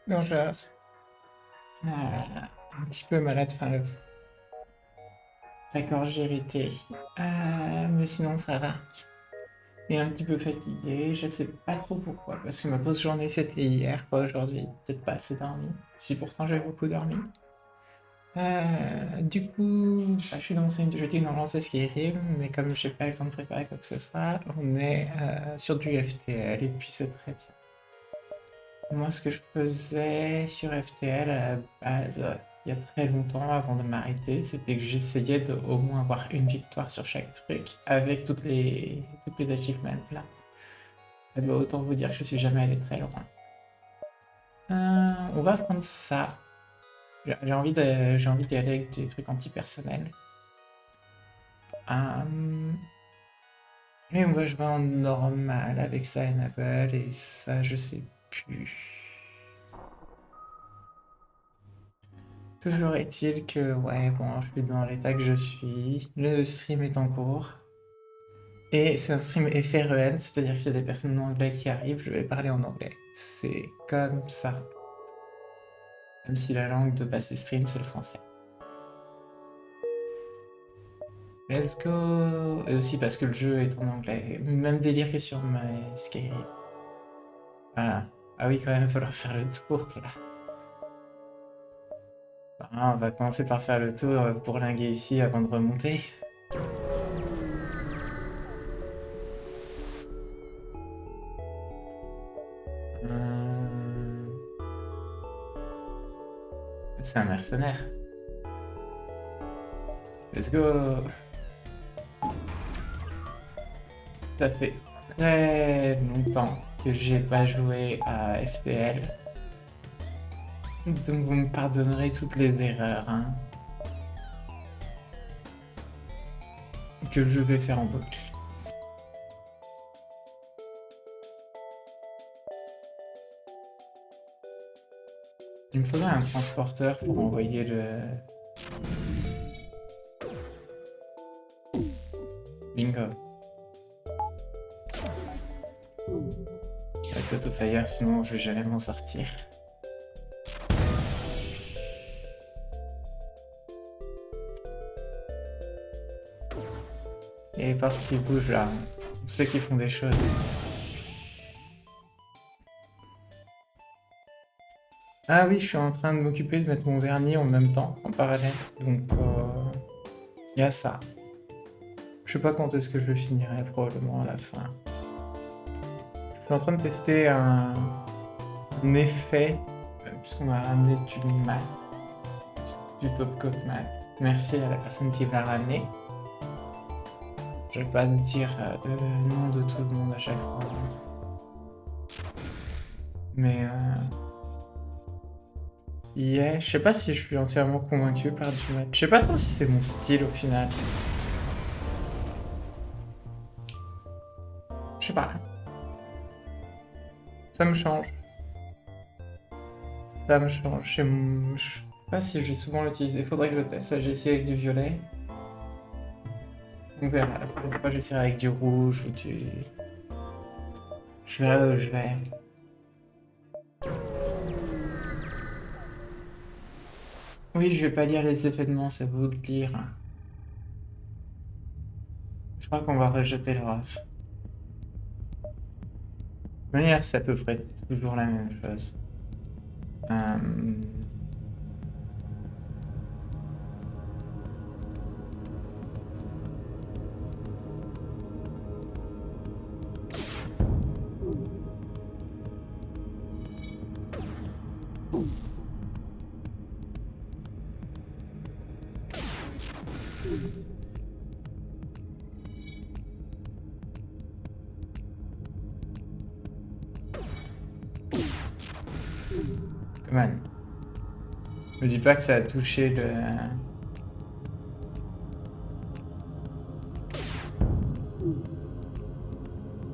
Bonjour. Un petit peu malade, enfin, la gorge irritée. Mais sinon, ça va. Et un petit peu fatigué, je sais pas trop pourquoi, parce que ma grosse journée c'était hier, pas aujourd'hui. Peut-être pas assez dormi. Si pourtant j'ai beaucoup dormi. Du coup, je suis dans mon série de jeudi, normalement c'est ce qui est mais comme j'ai pas eu le temps de préparer quoi que ce soit, on est sur du FTL et puis c'est très bien. Moi, ce que je faisais sur FTL à la base, il y a très longtemps avant de m'arrêter, c'était que j'essayais de au moins avoir une victoire sur chaque truc avec toutes les achievements là. Eh ben, autant vous dire que je suis jamais allé très loin. On va prendre ça. J'ai envie d'y aller avec des trucs anti-personnels. Euh, mais on va jouer en normal avec ça enable et ça je sais plus. Toujours est-il que, ouais, bon, je suis dans l'état que je suis. Le stream est en cours. Et c'est un stream FREN, c'est-à-dire que s'il y a des personnes en anglais qui arrivent, je vais parler en anglais. C'est comme ça. Même si la langue de base du stream, c'est le français. Let's go! Et aussi parce que le jeu est en anglais. Même délire que sur ma Skyrim. Ah, ah oui, quand même, il va falloir faire le tour, là. Ah, on va commencer par faire le tour pour linguer ici avant de remonter. Euh, C'est un mercenaire. Let's go! Ça fait très longtemps que j'ai pas joué à FTL. Donc vous me pardonnerez toutes les erreurs hein, que je vais faire en boucle. Il me faudrait un transporteur pour envoyer le... Bingo. Avec l'autofire, sinon je vais jamais m'en sortir. Et les portes qui bougent là, on sait qu'ils font des choses. Ah oui, je suis en train de m'occuper de mettre mon vernis en même temps, en parallèle. Donc, il y a ça. Je sais pas quand est-ce que je le finirai, probablement à la fin. Je suis en train de tester un effet, puisqu'on m'a ramené du mat, du top coat mat. Merci à la personne qui l'a ramené. Je vais pas dire le nom de tout le monde à chaque fois. Mais yeah, je sais pas si je suis entièrement convaincu par du mat. Je sais pas trop si c'est mon style au final. Je sais pas. Ça me change. Ça me change. Je sais pas si je vais souvent l'utiliser. Faudrait que je teste. Là, j'ai essayé avec du violet. On verra. La prochaine fois, j'essaierai avec du rouge ou du... Je verrai où je vais. Oui, je vais pas lire les événements, c'est à vous de lire. Je crois qu'on va rejeter le ref. De manière, c'est à peu près toujours la même chose. Man. Me dis pas que ça a touché le...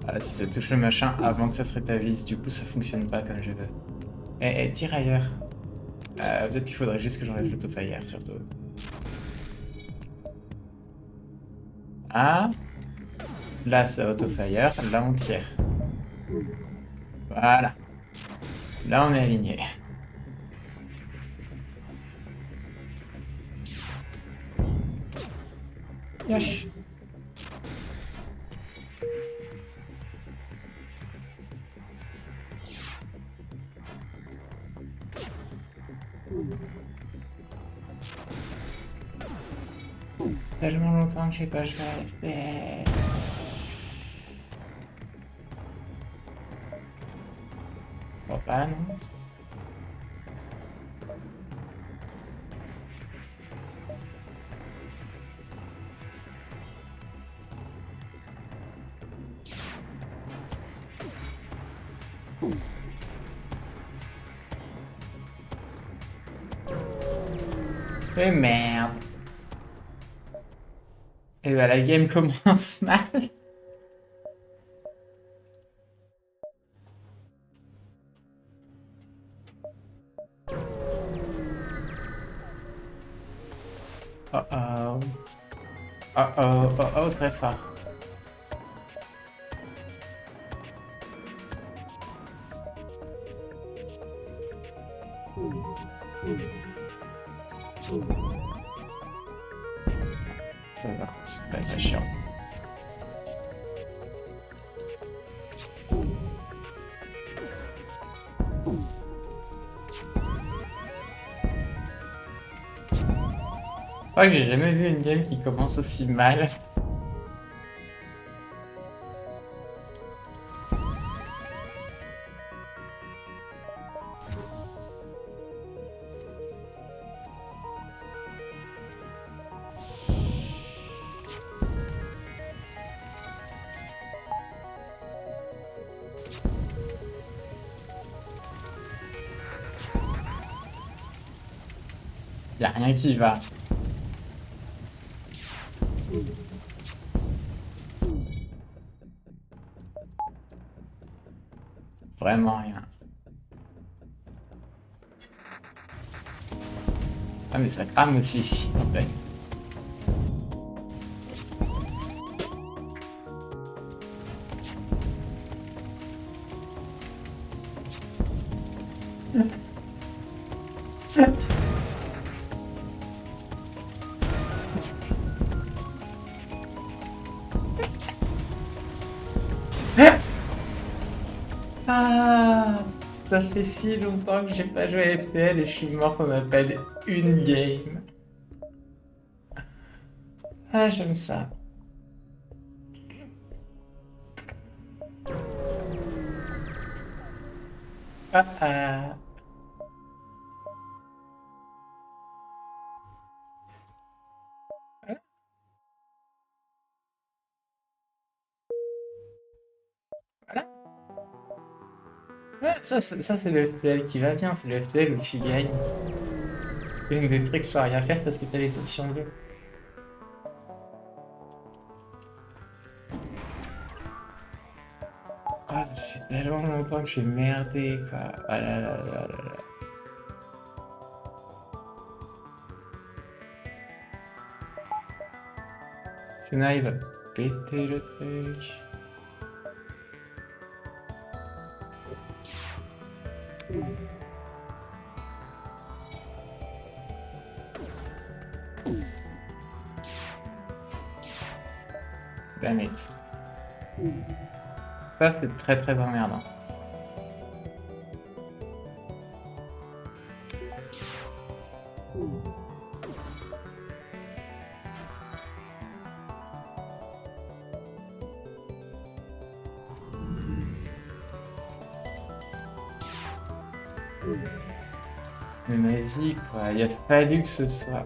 Ah, si ça touche le machin avant que ça se rétablisse, du coup ça fonctionne pas comme je veux. Eh, tire ailleurs. Peut-être qu'il faudrait juste que j'enlève l'autofire surtout. Ah, là c'est autofire, là on tire. Voilà. Là, on est aligné. Yosh. Tellement longtemps que j'ai pas joué à FTL. Bon, bah non. Mais merde. Et bah la game commence mal. Oh oh. Oh oh, oh oh, très fort. C'est très très chiant. Je crois que j'ai jamais vu une game qui commence aussi mal. Y a rien qui va. Vraiment rien. Ah mais ça crame aussi ici en fait. Ah, ça fait si longtemps que j'ai pas joué à FTL et je suis mort qu'on appelle une game. Ah, j'aime ça. Ah ah. Voilà. Ouais, ça c'est le FTL qui va bien, c'est le FTL où tu gagnes. C'est une des trucs sans rien faire parce que t'as les options bleues. Ah, ça fait tellement longtemps que j'ai merdé, quoi. Ah là là là là là. Sinon, il va péter le truc. Damn it. Ça, c'était très très emmerdant. Mais ma vie, quoi. Il a fallu que ce soit.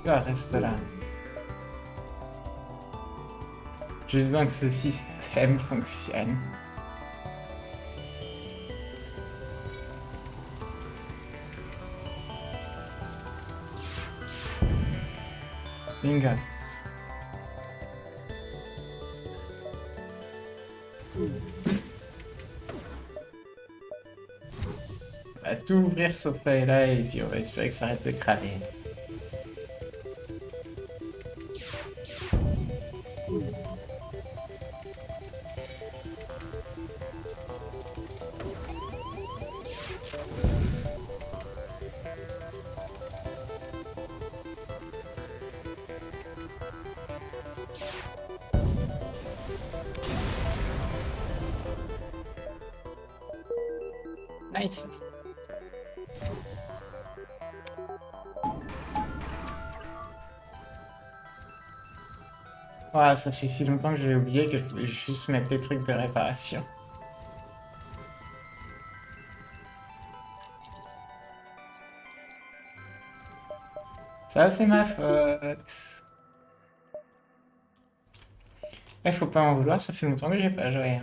Ah, reste là. J'ai besoin que ce système fonctionne. Bingo. Bah, tout tout ouvrir ce feuille là et puis on va espérer que ça arrête de cramer. Nice. Voilà, ça fait si longtemps que j'ai oublié que je pouvais juste mettre les trucs de réparation. Ça, c'est ma faute. Ouais, faut pas m'en vouloir, ça fait longtemps que j'ai pas joué.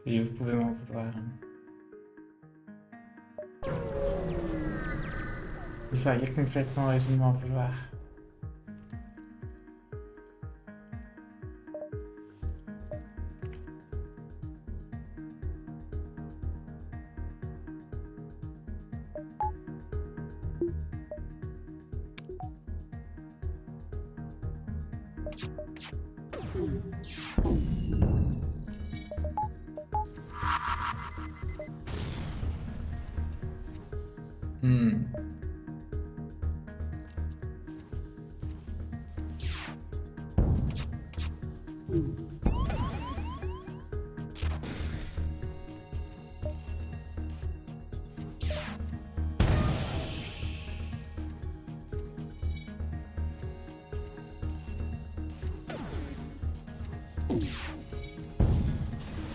Et vous pouvez m'en vouloir. Vous auriez complètement raison de m'en vouloir. Hmm.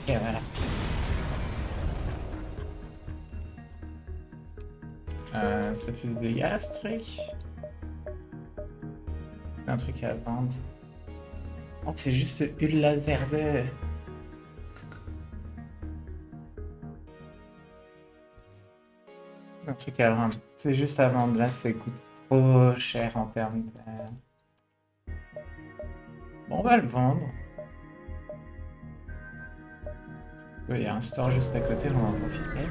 Et voilà. Ça fait des dégâts ce truc. C'est un truc à vendre. Oh, c'est juste une laser de... Un truc à vendre. C'est juste à vendre. Là, ça coûte trop cher en termes de... Bon, on va le vendre. Il y a un store juste à côté, on va en profiter.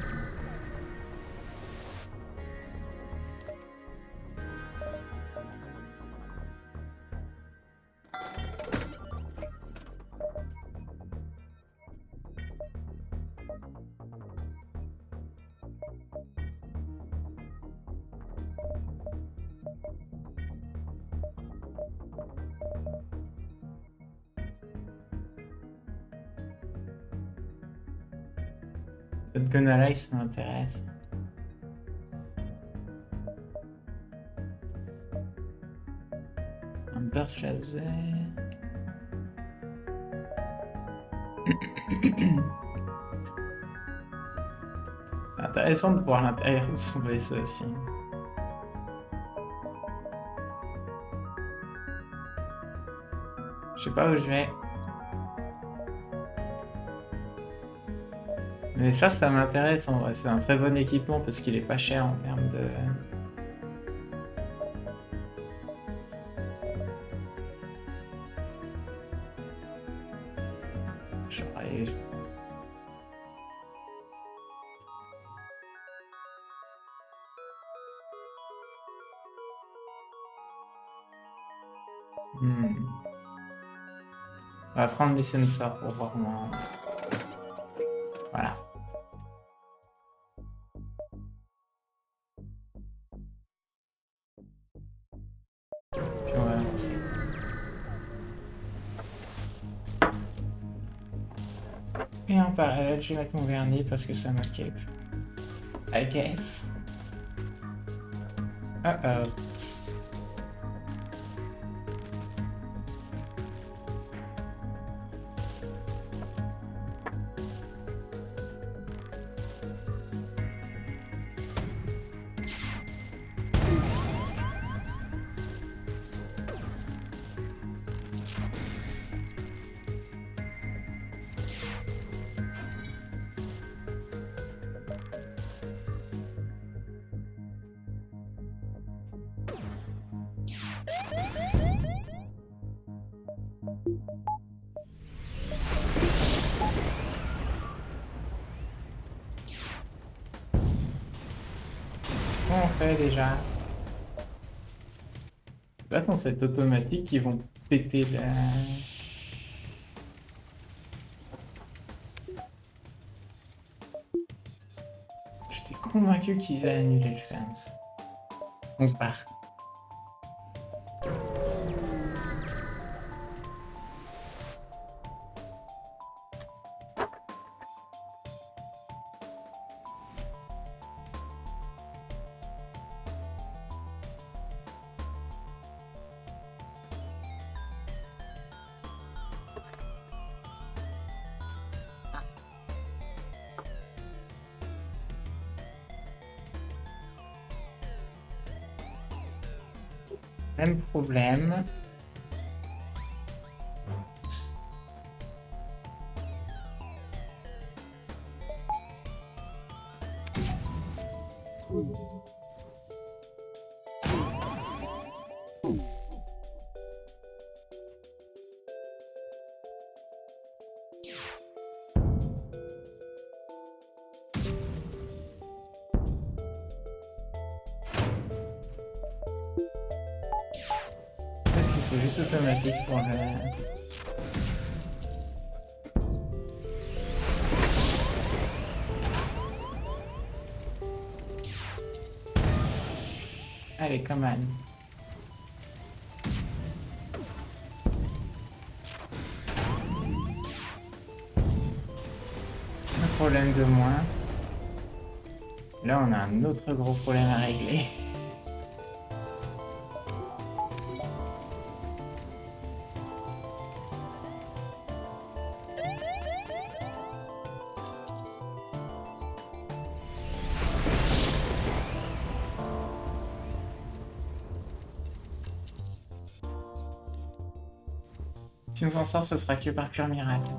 Notre Gonalai, ça m'intéresse. Un burst laser. Intéressant de voir l'intérieur de son vaisseau aussi. Je sais pas où je vais. Mais ça m'intéresse en vrai. C'est un très bon équipement parce qu'il est pas cher en termes de... J'aurais... On va prendre les sensors pour voir moins... Voilà. Puis on va avancer. Et en parallèle, je vais mettre mon vernis parce que ça m'occupe. I guess. Uh-oh. on fait déjà? C'est pas censé être automatique qu'ils vont péter la... J'étais convaincu qu'ils allaient annuler le fan. On se barre. Même problème. Peut-être que c'est juste automatique pour le... Allez, come on. Un problème de moins. Là, on a un autre gros problème à régler. Si on s'en sort, ce sera que par pur miracle.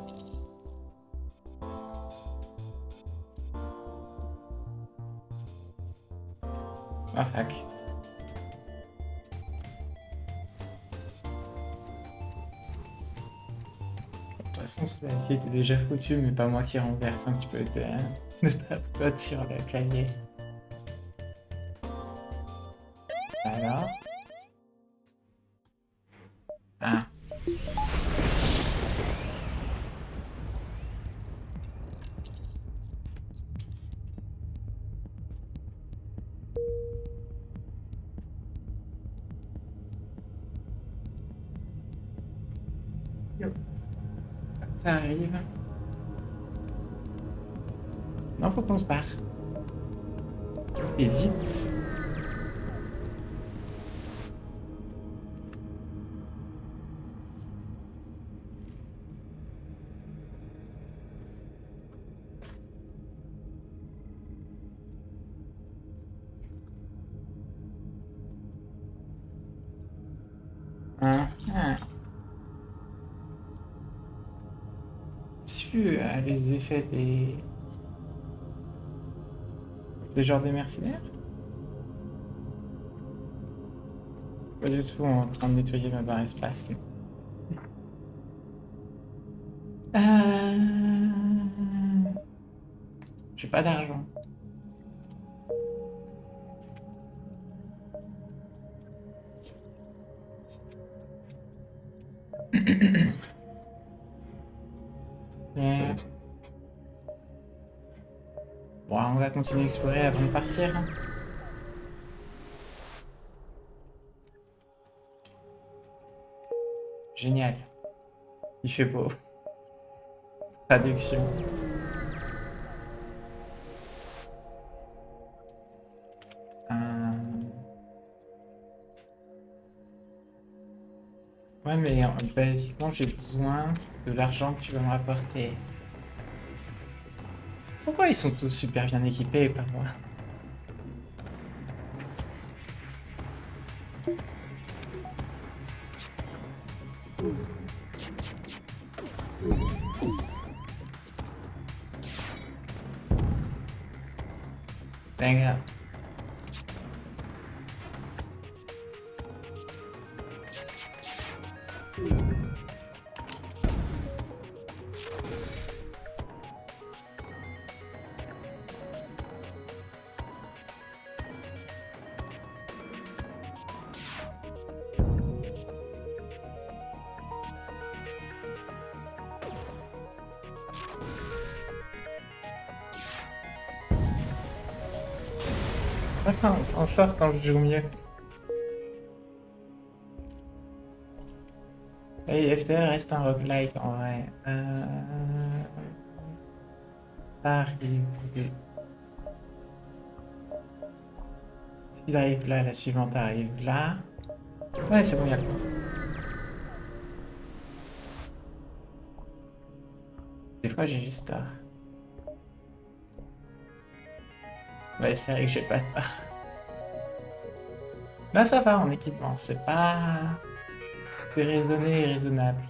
Ah, fuck. De toute façon, celui-ci était déjà foutu, mais pas moi qui renverse un petit peu de tapote sur le clavier. Alors? Ah. Ça arrive. Non, faut qu'on se barre. Et vite. Les effets des... C'est genre des mercenaires? Pas du tout en train de nettoyer ma barre espace. J'ai pas d'argent. Mais... Bon, on va continuer à explorer avant de partir. Génial. Il fait beau. Traduction. Ouais, mais basiquement, j'ai besoin de l'argent que tu vas me rapporter. Pourquoi ils sont tous super bien équipés, pas moi? D'accord. Enfin, on s'en sort quand je joue mieux. Et FTL reste un roguelike en vrai. Ça arrive. S'il arrive là, la suivante arrive là. Ouais, c'est bon, il y a le temps. Des fois, j'ai juste tort. On va espérer que j'ai pas tort. Là, ça va en équipement. C'est pas... C'est raisonné et raisonnable.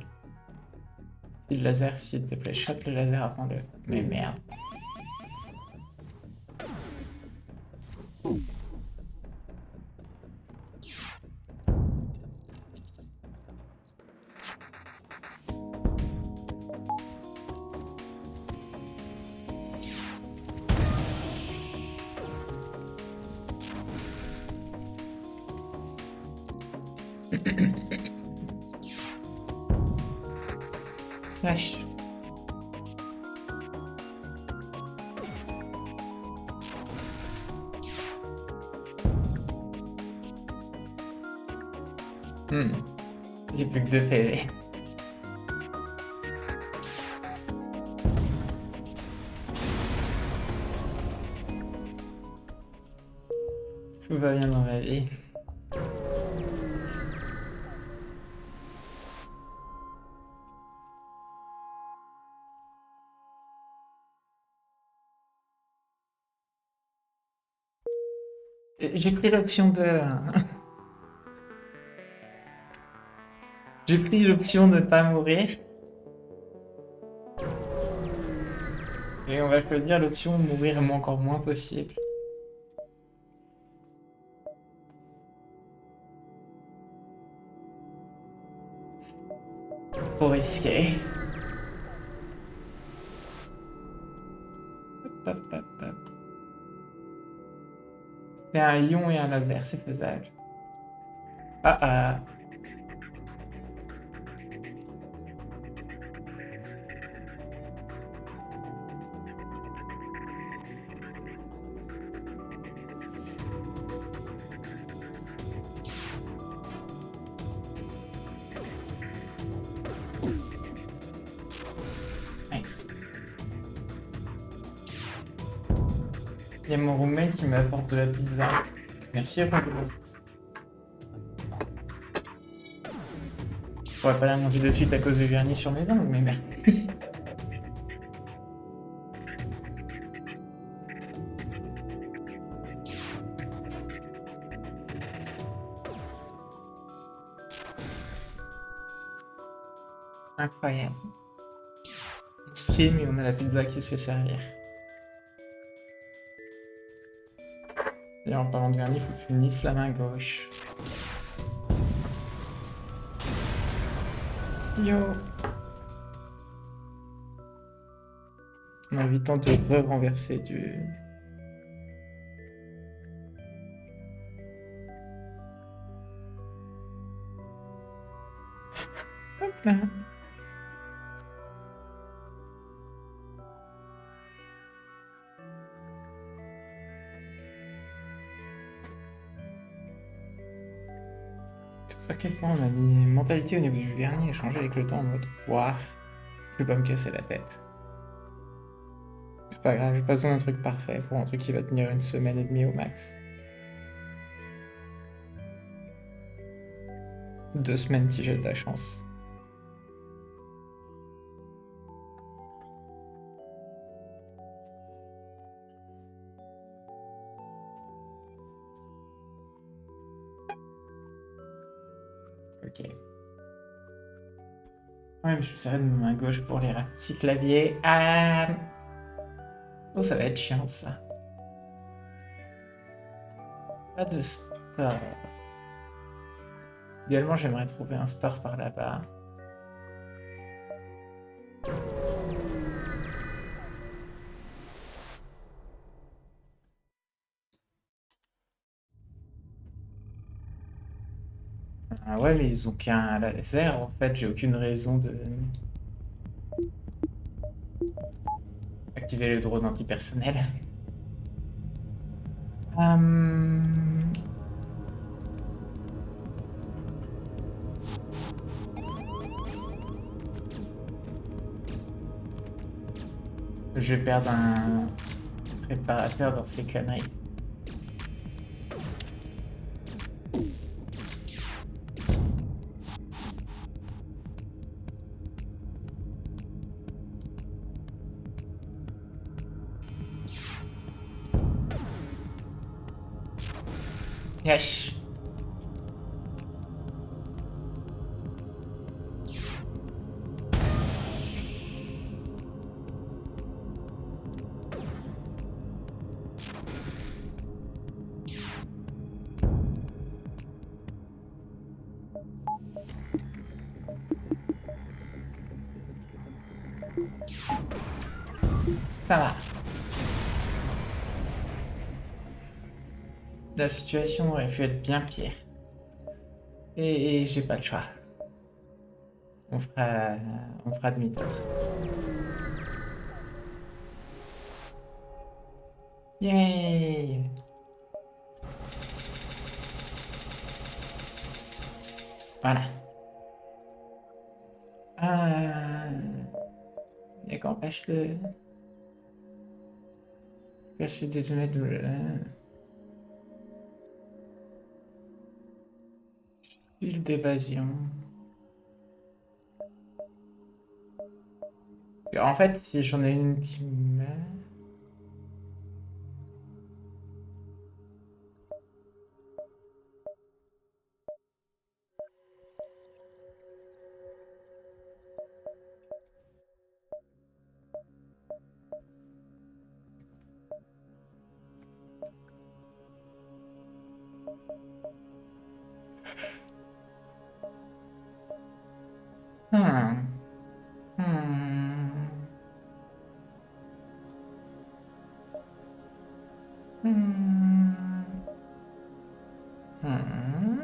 Si le laser, s'il te plaît, shot le laser avant le... Mais merde. Wesh. J'ai plus que 2 PV. Tout va bien dans ma vie. J'ai pris l'option de... J'ai pris l'option de ne pas mourir. Et on va choisir l'option de mourir encore moins possible. Trop risqué. Hop, hop, hop. C'est un ion et un laser, c'est faisable. Ah ah. Nice. Il y a mon roommate qui m'apporte de la pizza. Merci roommate. Je pourrais pas la manger de suite à cause du vernis sur mes ongles, mais merci. Incroyable. On stream et on a la pizza qui se fait servir. Et en parlant de vernis, il faut que je finisse la main gauche. Yo. En évitant de renverser du... Hop là. À quel point ma mentalité au niveau du vernis a changé avec le temps en mode ouah, je vais pas me casser la tête. C'est pas grave, j'ai pas besoin d'un truc parfait pour un truc qui va tenir une semaine et demie au max. 2 semaines si j'ai de la chance. Ok. Ouais, mais je me serrer de ma main gauche pour les raccourcis clavier. Ah. Oh, ça va être chiant ça. Pas de store. Idéalement, j'aimerais trouver un store par là-bas. Ah ouais, mais ils ont qu'un laser. En fait, j'ai aucune raison de activer le drone antipersonnel. Je vais perdre un préparateur dans ces conneries. Yesh. Ça va. La situation aurait pu être bien pire. Et j'ai pas le choix. On fera demi-tour. Yay! Voilà. Il y a qu'empêche de... Qu'est-ce que tu mets de... Fil d'évasion. En fait, si j'en ai une qui met... Hmm. Hmm. Hmm. Hmm.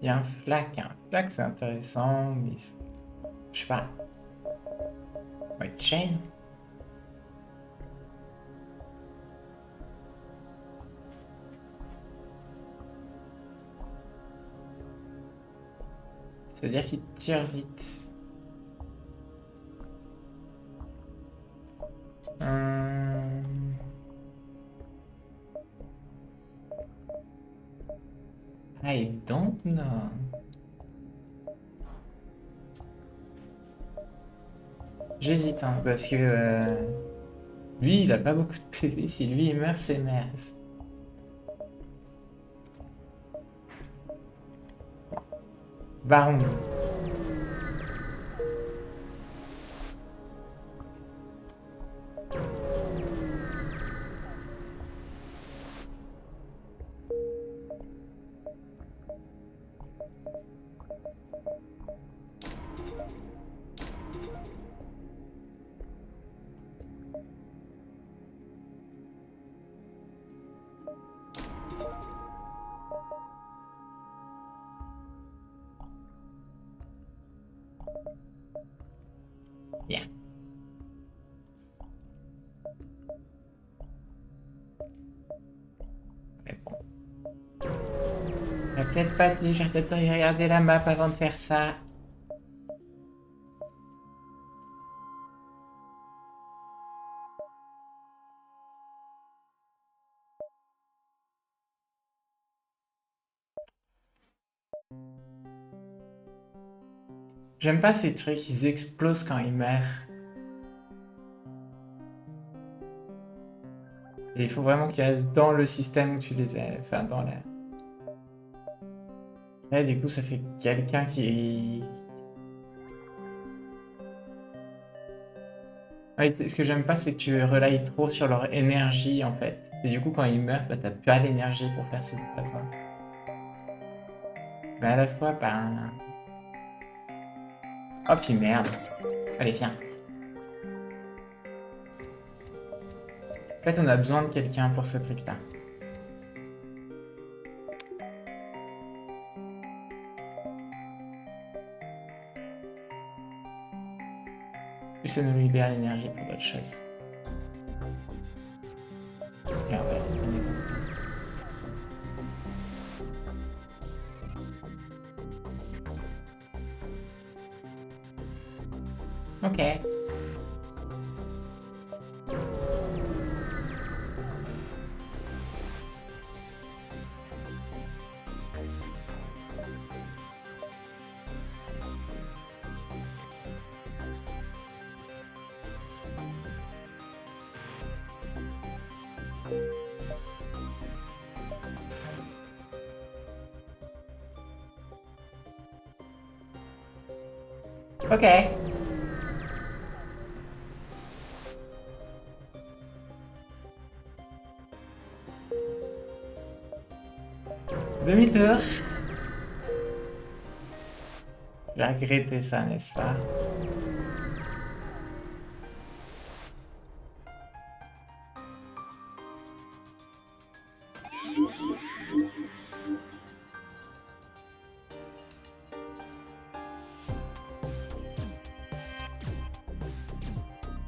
Il y a un flac. Un flac, c'est intéressant, mais... Je sais pas. White chain? C'est-à-dire qu'il tire vite. I don't know. J'hésite, hein, parce que lui, il a pas beaucoup de PV. Si lui, il meurt, c'est merde. Baron. Bien. Mais bon. J'aurais peut-être pas regardé la map avant de faire ça. J'aime pas ces trucs, ils explosent quand ils meurent. Et il faut vraiment qu'ils restent dans le système où tu les as. Enfin, dans la... Là, du coup, ça fait quelqu'un qui... Ouais, ce que j'aime pas, c'est que tu relies trop sur leur énergie, en fait. Et du coup, quand ils meurent, bah, t'as pas l'énergie pour faire ce que toi. Mais à la fois, ben... Oh, puis merde. Allez, viens. En fait, on a besoin de quelqu'un pour ce truc-là. ça nous libère l'énergie pour d'autres choses. Regarde, on est bon. Ok. Ok. Demi-tour. J'ai regretté ça, n'est-ce pas?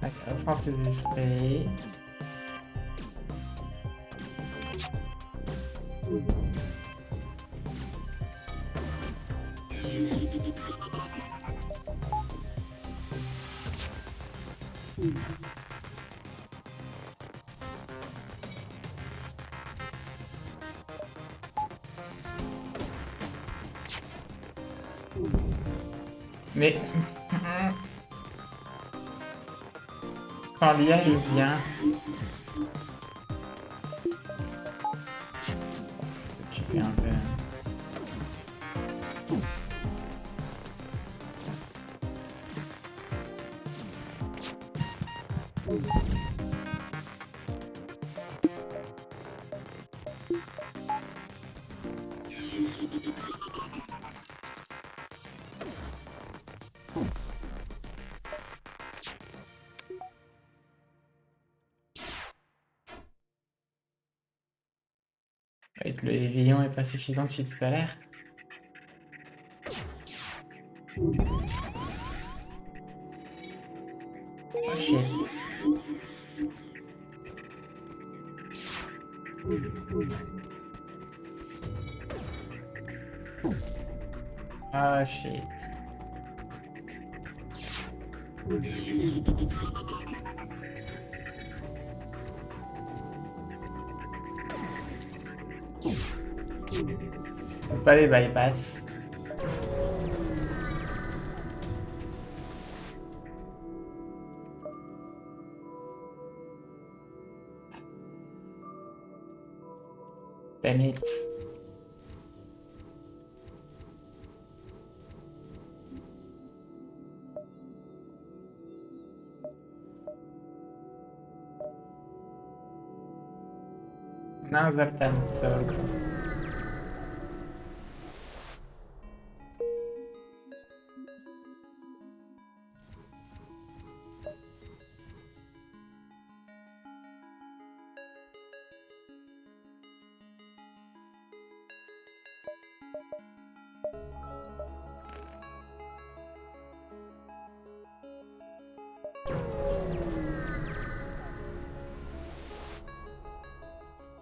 Ok, reprends tes esprits. Mais quand l'IA est bien, tu fais un peu. Avec le éveillon est pas suffisant depuis tout à l'heure. Oh shit. Oh shit. Faut pas les bypass. Damn it. Non, Zoltan, ça vaut le coup.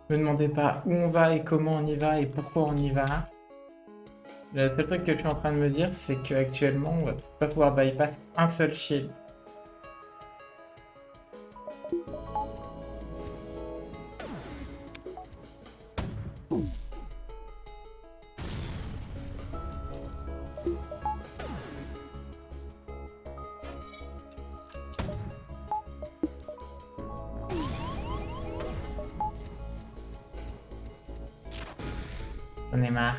Me demandez pas où on va et comment on y va et pourquoi on y va. Le seul truc que je suis en train de me dire, c'est qu'actuellement, on va pas pouvoir bypass un seul shield. J'en ai marre.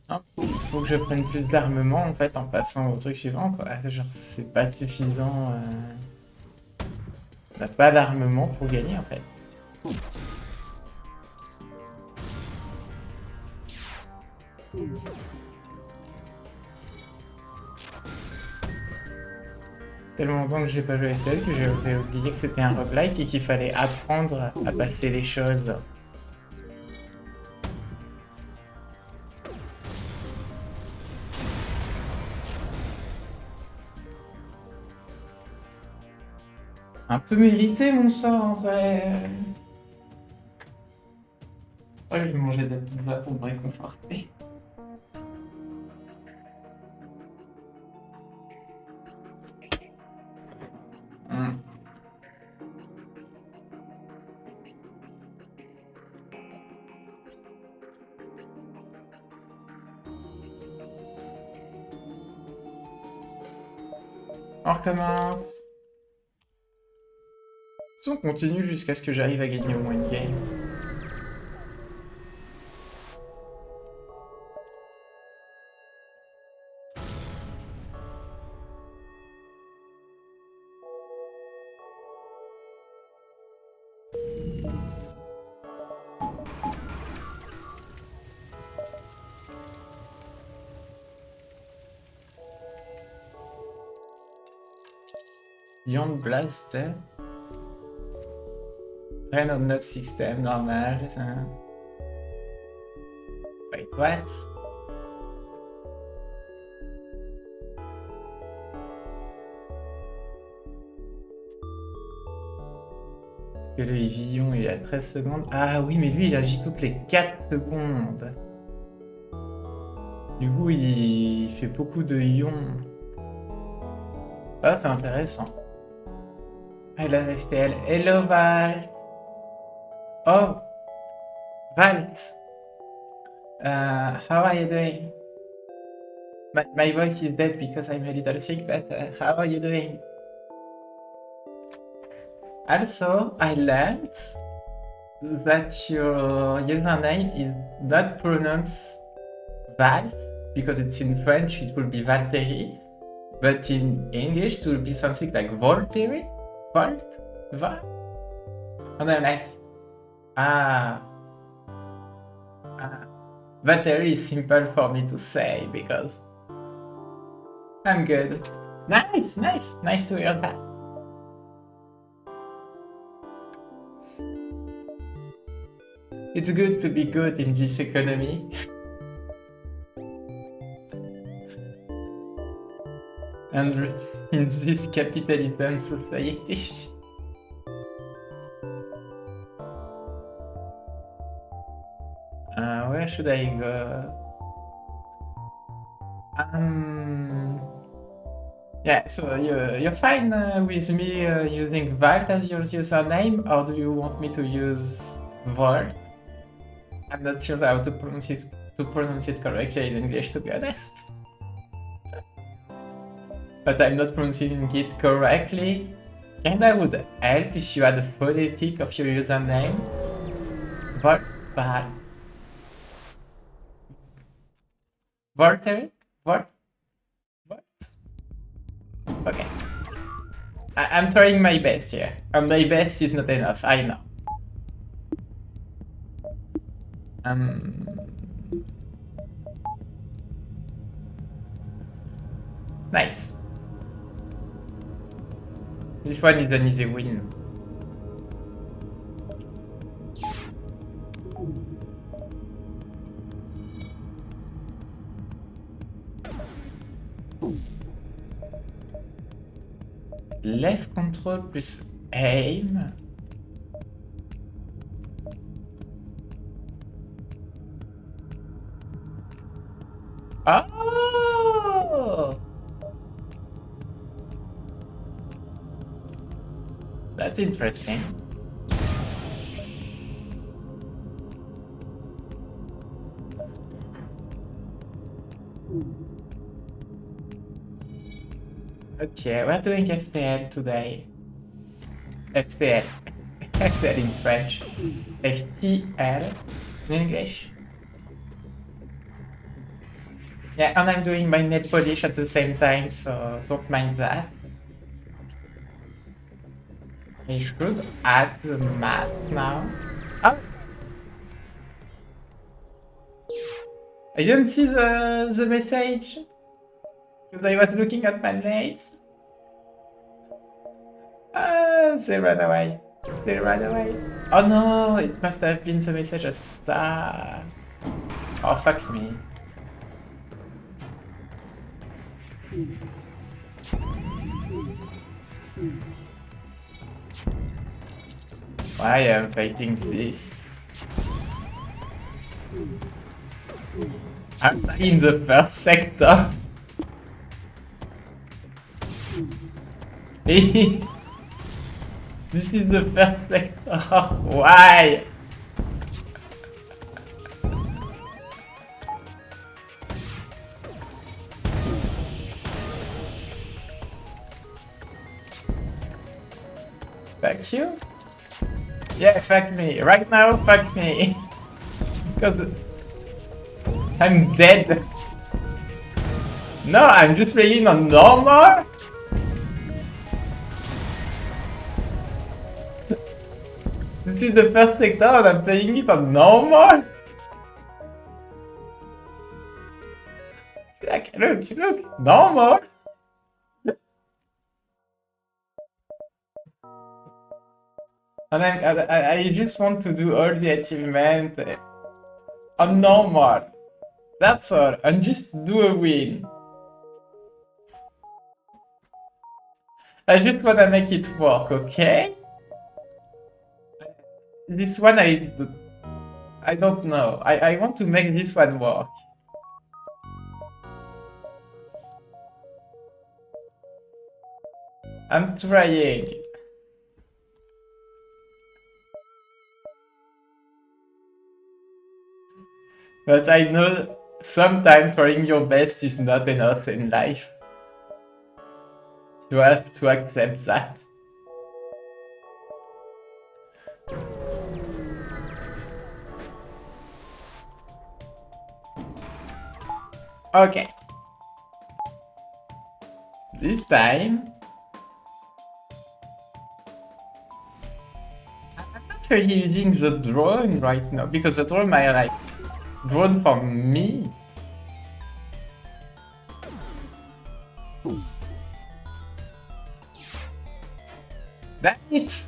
Hein, faut que je prenne plus d'armement en fait en passant au truc suivant quoi. Genre c'est pas suffisant. On n'a pas d'armement pour gagner en fait. Tellement longtemps que j'ai pas joué à FTL que j'avais oublié que c'était un roguelike et qu'il fallait apprendre à passer les choses. Un peu mérité mon sort en vrai. Ouais, je vais manger de la pizza pour me réconforter. Hmm. On recommence. Si on continue jusqu'à ce que j'arrive à gagner au moins une game. Beyond Blast. Rain on Knock System, normal. Wait, what? Que le Villon il a 13 secondes. Ah oui, mais lui il agit toutes les 4 secondes. Du coup, il fait beaucoup de ions. Ah, c'est intéressant. I love FTL. Hello, Valt. Oh, Valt. How are you doing? My voice is dead because I'm a little sick, but how are you doing? Also, I learned that your username is not pronounced Valt because it's in French, it will be Valtteri, but in English, it will be something like Volteri? Volt? Val? And I'm like, ah. Valtteri is simple for me to say because I'm good. Nice, nice, nice to hear that. It's good to be good in this economy. And in this capitalism society. Where should I go? Yeah, so you're fine with me using Valt as your username, or do you want me to use Volt? I'm not sure how to pronounce it correctly in English, to be honest. But I'm not pronouncing it correctly. Kinda would help if you had a phonetic of your username. Volt, Val. Volter? Volt? Volt? Okay. I'm trying my best here. And my best is not enough, I know. Nice. This one is an easy win. Left control plus aim. Oh! That's interesting. Okay, we're doing FTL today. FTL. FTL in French. FTL in English. Yeah, and I'm doing my nail polish at the same time, so don't mind that. I should add the map now. Oh! I didn't see the message because I was looking at my nails. Ah, they ran away. They ran away. Oh no, it must have been the message at the start. Oh, fuck me. Why am I fighting this? I'm in the first sector. Please. This is the first sector. Why? Fuck you? Yeah, fuck me. Right now, fuck me. Because I'm dead. No, I'm just playing on normal. This is the first takedown, I'm playing it on normal? Like, look, normal? And I just want to do all the achievement on normal. That's all, and just do a win. I just wanna make it work, okay? This one I don't know. I want to make this one work. I'm trying. But I know sometimes trying your best is not enough in life. You have to accept that. Okay. This time, I'm not really using the drone right now because the drone might like drone from me. Damn it!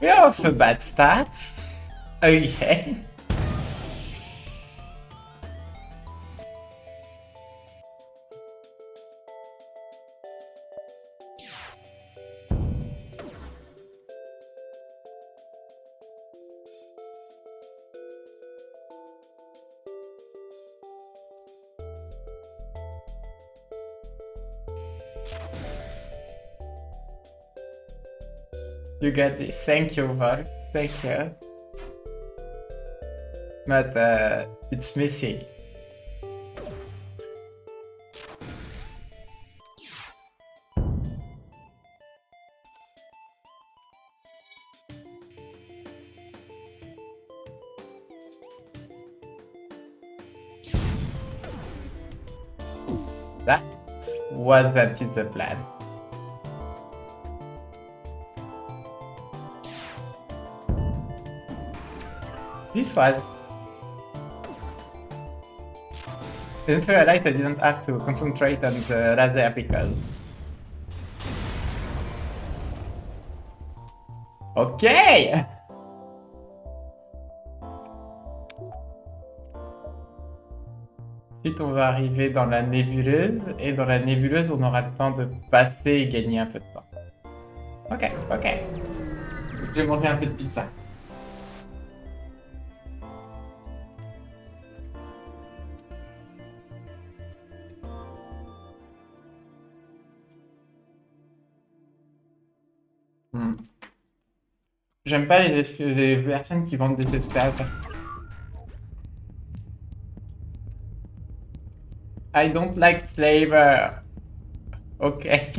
We are off a bad start. Again. You got this. Thank you, Val. Thank you. But it's missing. That wasn't the plan. This was... I didn't realize I didn't have to concentrate on the laser because... Okay! Ensuite, on va arriver dans la nébuleuse, et dans la nébuleuse, on aura le temps de passer et gagner un peu de temps. Ok, ok. Je vais manger un peu de pizza. J'aime pas les personnes qui vendent des esclaves. I don't like slaver. Okay.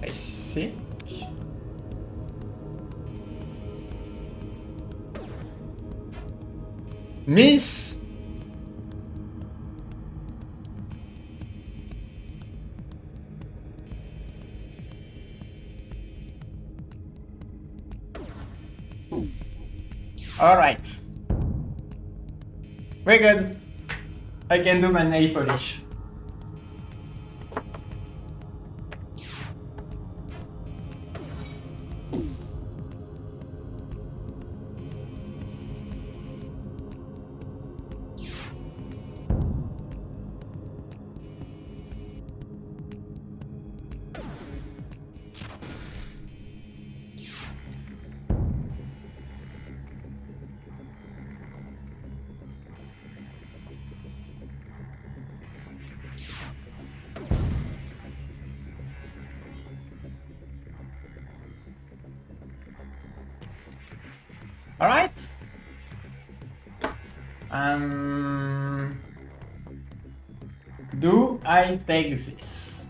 I see. Miss! Alright. We're good. I can do my nail polish. Alright. Do I take this?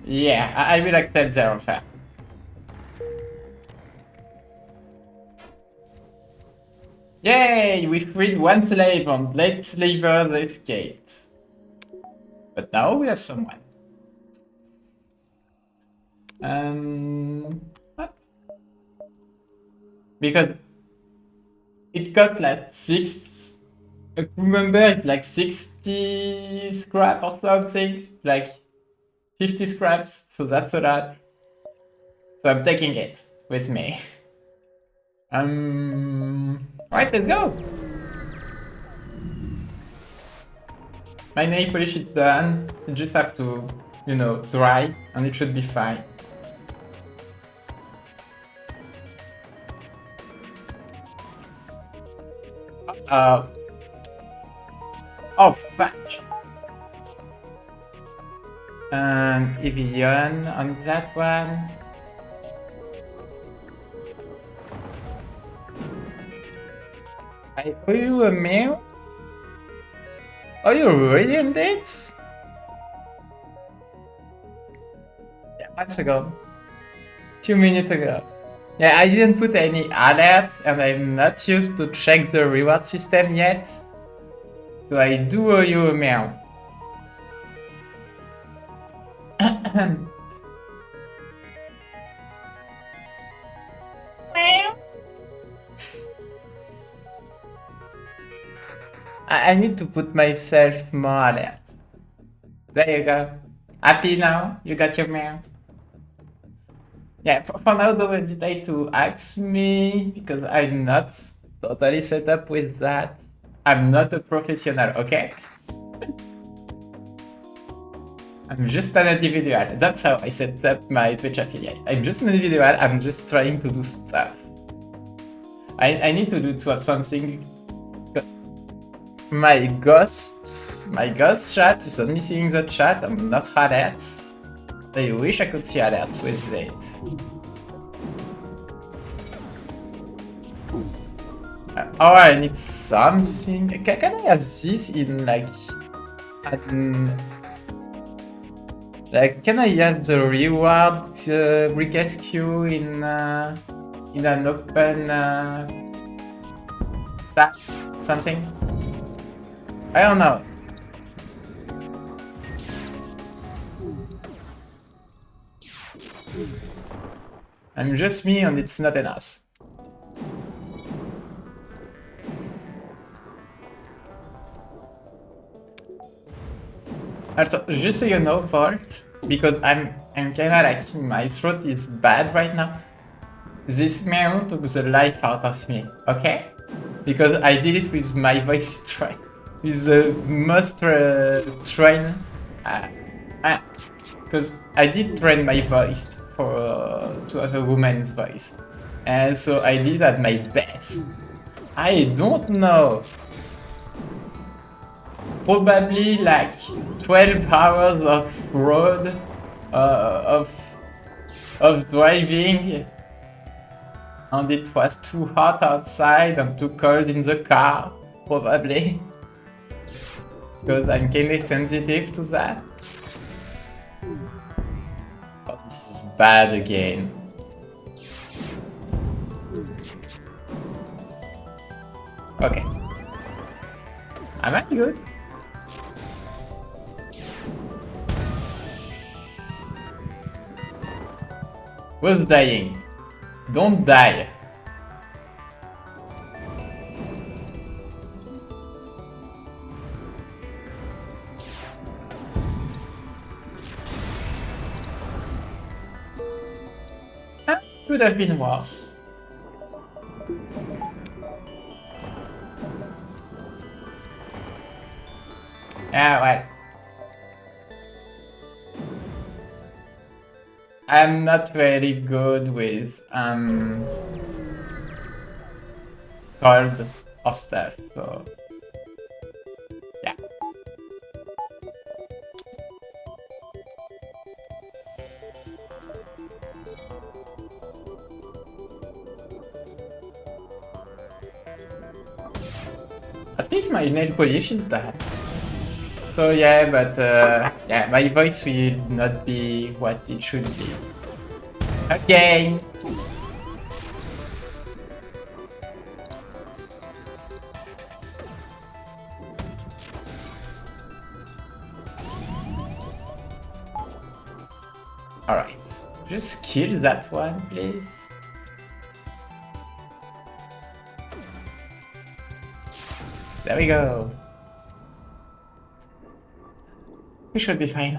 Yeah, I will accept their offer. Yay! We freed one slave and let slavers escape. But now we have someone. What? Because it costs like 6. A crew member is like 60 scrap or something, like 50 scraps, so that's a lot. So I'm taking it with me. Right, let's go. My nail polish is done. You just have to, you know, dry, and it should be fine. Oh, fudge. And Evian on that one. I owe you a meal? Oh, you redeemed it? Yeah, months ago. 2 minutes ago. Yeah, I didn't put any alerts, and I'm not used to check the reward system yet. So I do owe you a meal. I need to put myself more alert. There you go. Happy now? You got your mail? Yeah, for now don't hesitate to ask me, because I'm not totally set up with that. I'm not a professional, okay? I'm just an individual. That's how I set up my Twitch affiliate. I'm just an individual, I'm just trying to do stuff. I need to have something. My ghost chat is only seeing the chat, I'm not alerts. I wish I could see alerts with it. Oh, I need something. Can I have this in like... can I have the reward rescue in an open that something? I don't know. I'm just me and it's not enough. Also, just so you know, Vault, because I'm kinda like, my throat is bad right now. This meal took the life out of me, okay? Because I did it with my voice train. With the most train. Because I did train my voice to have a woman's voice. And so I did at my best. I don't know. Probably like 12 hours of road, of driving, and it was too hot outside and too cold in the car, probably, because I'm kinda sensitive to that. Oh, this is bad again. Okay. Am I good? Who's dying? Don't die. Could have been worse. Yeah, well. I'm not very good with card or stuff, so yeah. At least my nail polish is done. So yeah, but yeah, my voice will not be what it should be. Again! Alright, just kill that one, please. There we go. We should be fine.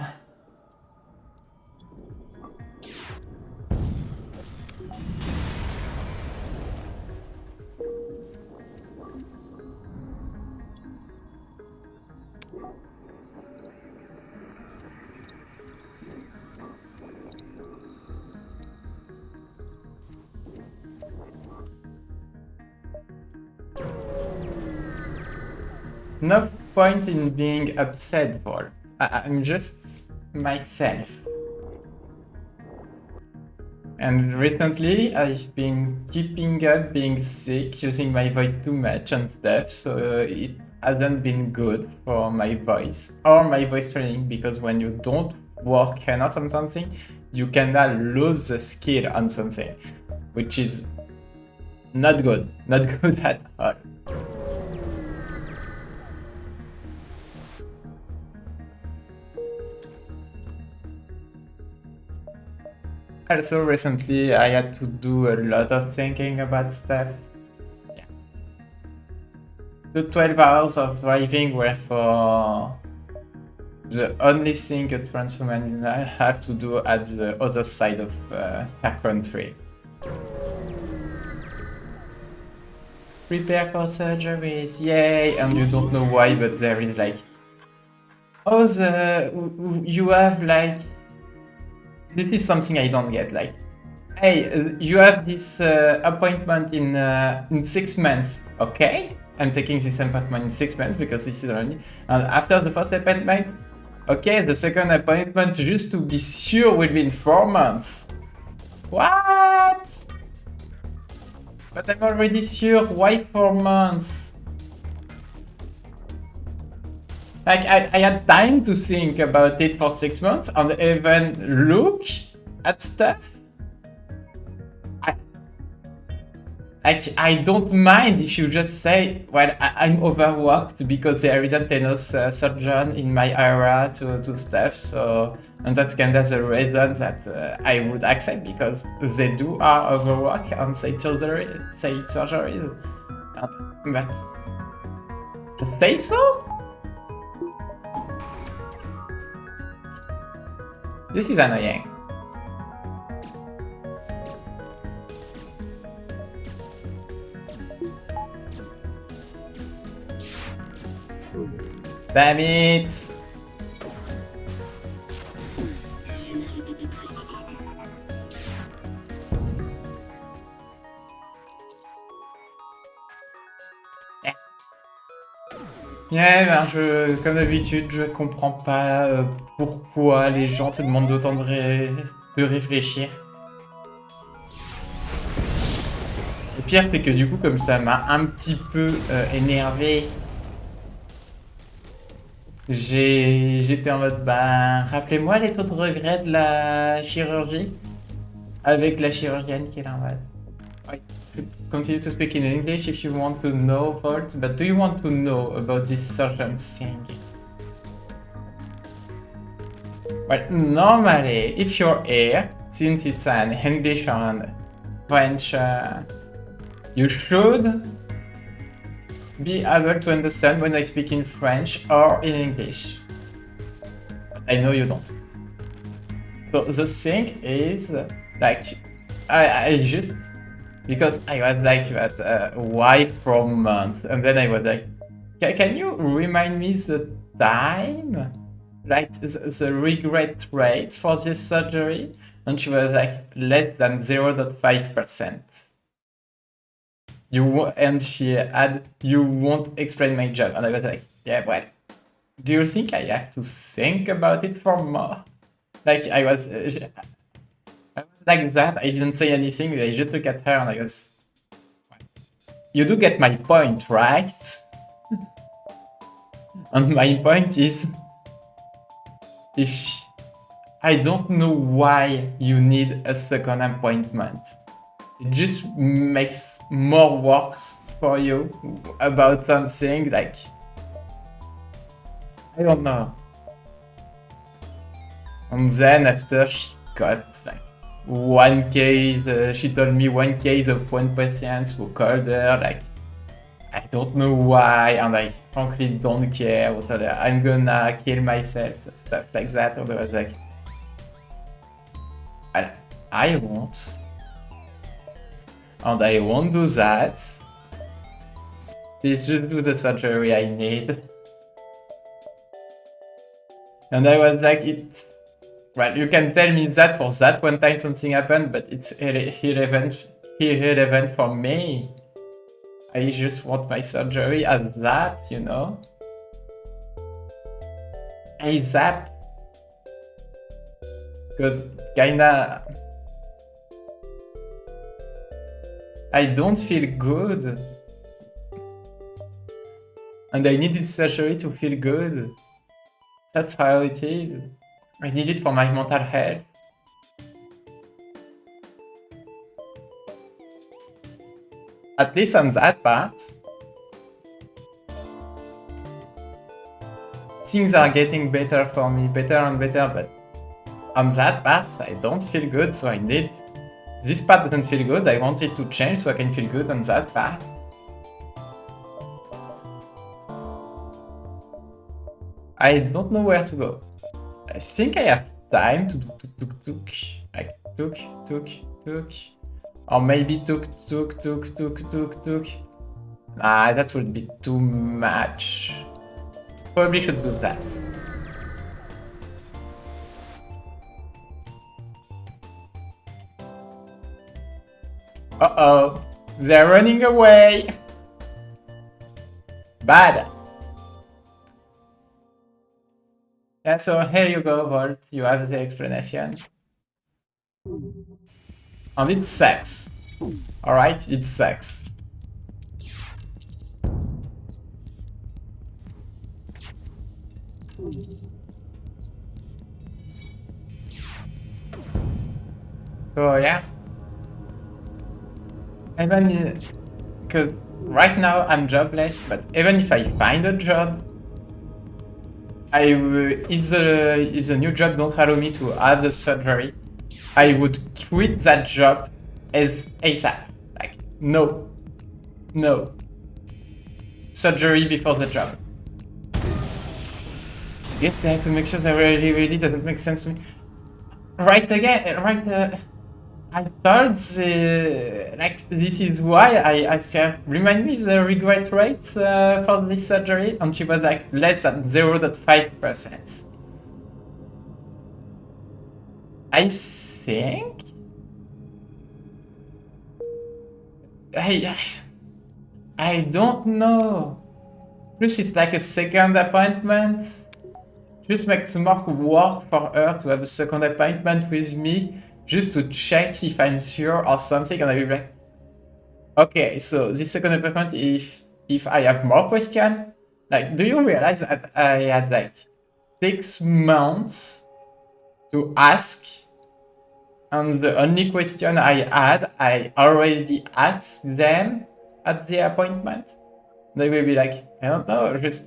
No point in being upset for. I'm just myself. And recently, I've been keeping up being sick, using my voice too much and stuff, so it hasn't been good for my voice or my voice training, because when you don't work enough on something, you kinda lose the skill on something, which is not good, not good at all. Also, recently I had to do a lot of thinking about stuff. Yeah. The 12 hours of driving were for the only thing a transhuman and I have to do at the other side of her country. Prepare for surgeries, yay! And you don't know why, but there is like, oh, you have like, this is something I don't get, like, hey, you have this appointment in 6 months, okay? I'm taking this appointment in 6 months because this is only, and after the first appointment, okay, the second appointment, just to be sure, will be in 4 months. What? But I'm already sure, why 4 months? Like, I had time to think about it for 6 months and even look at stuff. I don't mind if you just say, well, I'm overworked because there isn't enough surgeon in my area to stuff, so, and that's kind of the reason that I would accept, because they are overworked and say surgeries. But just say so? This is annoying. Damn it! Ouais, ben comme d'habitude, je comprends pas pourquoi les gens te demandent d'autant de réfléchir. Le pire, c'est que du coup, comme ça m'a un petit peu énervé, j'étais en mode, ben, rappelez-moi les taux de regret de la chirurgie, avec la chirurgienne qui est là en mode. I should continue to speak in English if you want to know about, but do you want to know about this surgeon thing? Well, normally, if you're here, since it's an English and French, you should be able to understand when I speak in French or in English. But I know you don't. So the thing is, like, I just because I was like that why from months, and then I was like, can you remind me the time, like the regret rates for this surgery? And she was like less than 0.5%. And she had, you won't explain my job, and I was like, yeah, well, do you think I have to think about it for more? Like I was like that. I didn't say anything. I just looked at her and I was, you do get my point, right? And my point is, if I don't know why you need a second appointment. It just makes more work for you about something like, I don't know. And then after she got like one case, she told me one case of one patient who called her, like, I don't know why, and I frankly don't care, whatever. I'm gonna kill myself, stuff like that. And I was like, I won't. And I won't do that. Please just do the surgery I need. And I was like, it's, well, you can tell me that for that one time something happened, but it's irrelevant for me. I just want my surgery as that, you know? ASAP. Because kinda, I don't feel good. And I need this surgery to feel good. That's how it is. I need it for my mental health. At least on that part, things are getting better for me, better and better, but on that part, I don't feel good, so I need... This part doesn't feel good, I want it to change so I can feel good on that part. I don't know where to go. I think I have time to do tuk, like tuk, or maybe tuk. Nah, that would be too much. Probably should do that. Uh-oh, they're running away. Bad. Yeah, so here you go, Volt. You have the explanation. And it sucks. Alright, it sucks. So yeah. Even because right now I'm jobless, but even if I find a job, if the new job don't allow me to have the surgery, I would quit that job as ASAP. Like, no. Surgery before the job. Yes, I have to make sure that really doesn't make sense to me. Right again, right. I thought like this is why I said, remind me the regret rate for this surgery, and she was like less than 0.5%. I think I don't know. Plus it's like a second appointment. Just makes more work for her to have a second appointment with me, just to check if I'm sure or something, and I will be like, okay, so this second appointment, if I have more questions, like, do you realize that I had like 6 months to ask, and the only question I had, I already asked them at the appointment? They will be like, I don't know, just,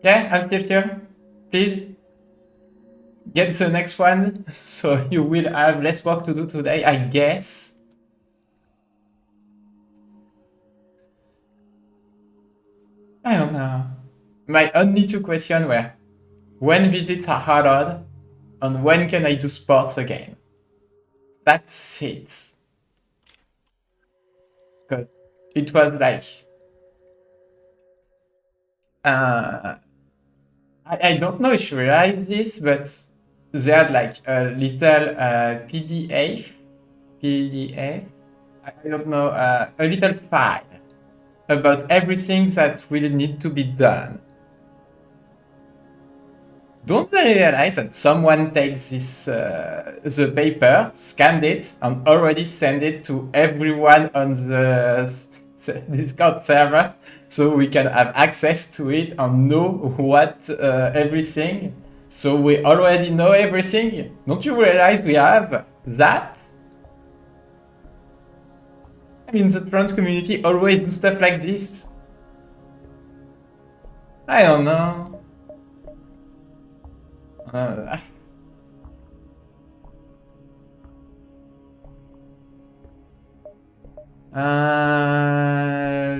yeah, I'm still here. Please get the next one, so you will have less work to do today, I guess. I don't know. My only 2 questions were, when visits are allowed, and when can I do sports again? that's it. Because it was like, I don't know if you realize this, but they had like a little PDF, I don't know, a little file about everything that will need to be done. Don't they realize that someone takes this the paper, scanned it, and already send it to everyone on the Discord server, so we can have access to it and know what everything. So we already know everything. Don't you realize we have that? I mean, the trans community always do stuff like this. I don't know. Uh,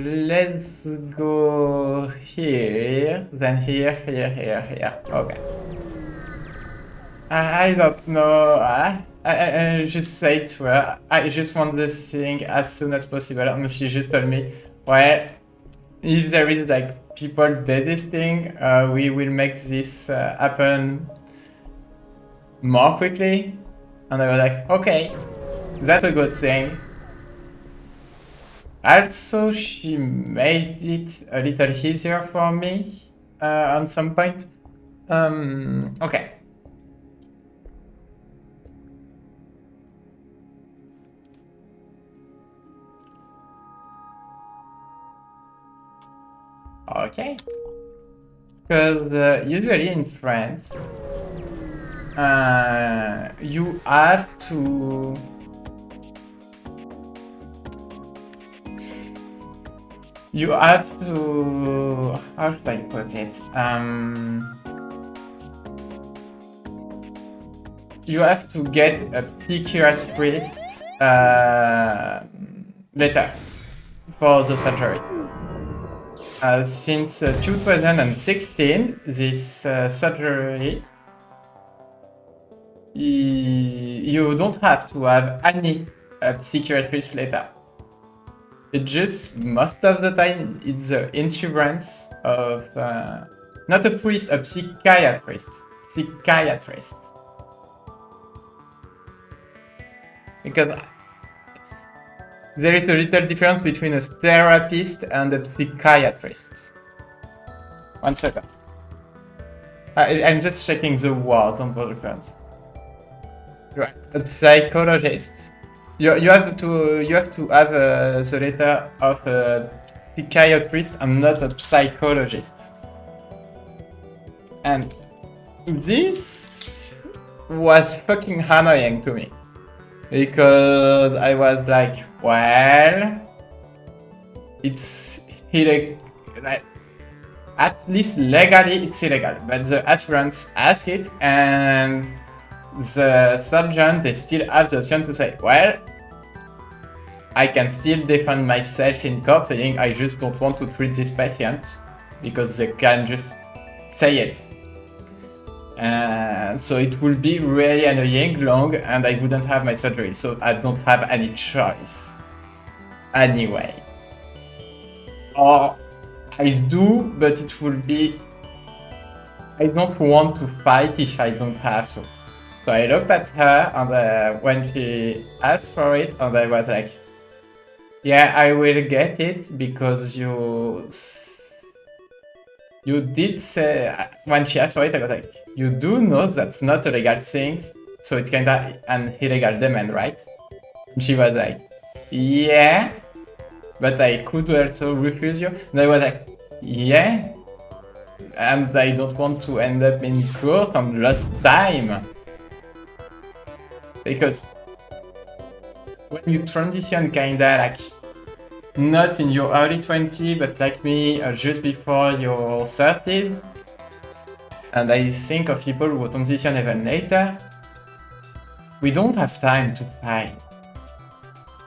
let's go here, then here, here. Okay. I don't know. I just say to her, I just want this thing as soon as possible. And she just told me, well, if there is like people desisting, we will make this happen more quickly. And I was like, okay, that's a good thing. Also, she made it a little easier for me on some point. Okay. Okay. Because usually in France, you have to... You have to... How should I put it? You have to get a psychiatrist letter for the surgery. Since 2016, this surgery, you don't have to have any psychiatrist letter. It just, most of the time, it's the insurance of, not a priest, a psychiatrist. Psychiatrist. Because there is a little difference between a therapist and a psychiatrist. 1 second. I'm just checking the words on the difference. Right, a psychologist. You have to have the letter of a psychiatrist and not a psychologist. And this was fucking annoying to me. Because I was like, well, it's illegal. Like, at least legally it's illegal. But the assurance ask it, and the surgeon, they still have the option to say, well, I can still defend myself in court saying I just don't want to treat this patient, because they can just say it. So it will be really annoying, long, and I wouldn't have my surgery, so I don't have any choice. Anyway. Or I do, but it will be... I don't want to fight if I don't have to. So I looked at her, and when she asked for it, and I was like, yeah, I will get it, because you did say, when she asked for it, I was like, you do know that's not a legal thing, so it's kind of an illegal demand, right? And she was like, yeah, but I could also refuse you. And I was like, yeah, and I don't want to end up in court and lose time. Because when you transition kinda like, not in your early 20s, but like me, just before your 30s. And I think of people who transition even later. We don't have time to fight.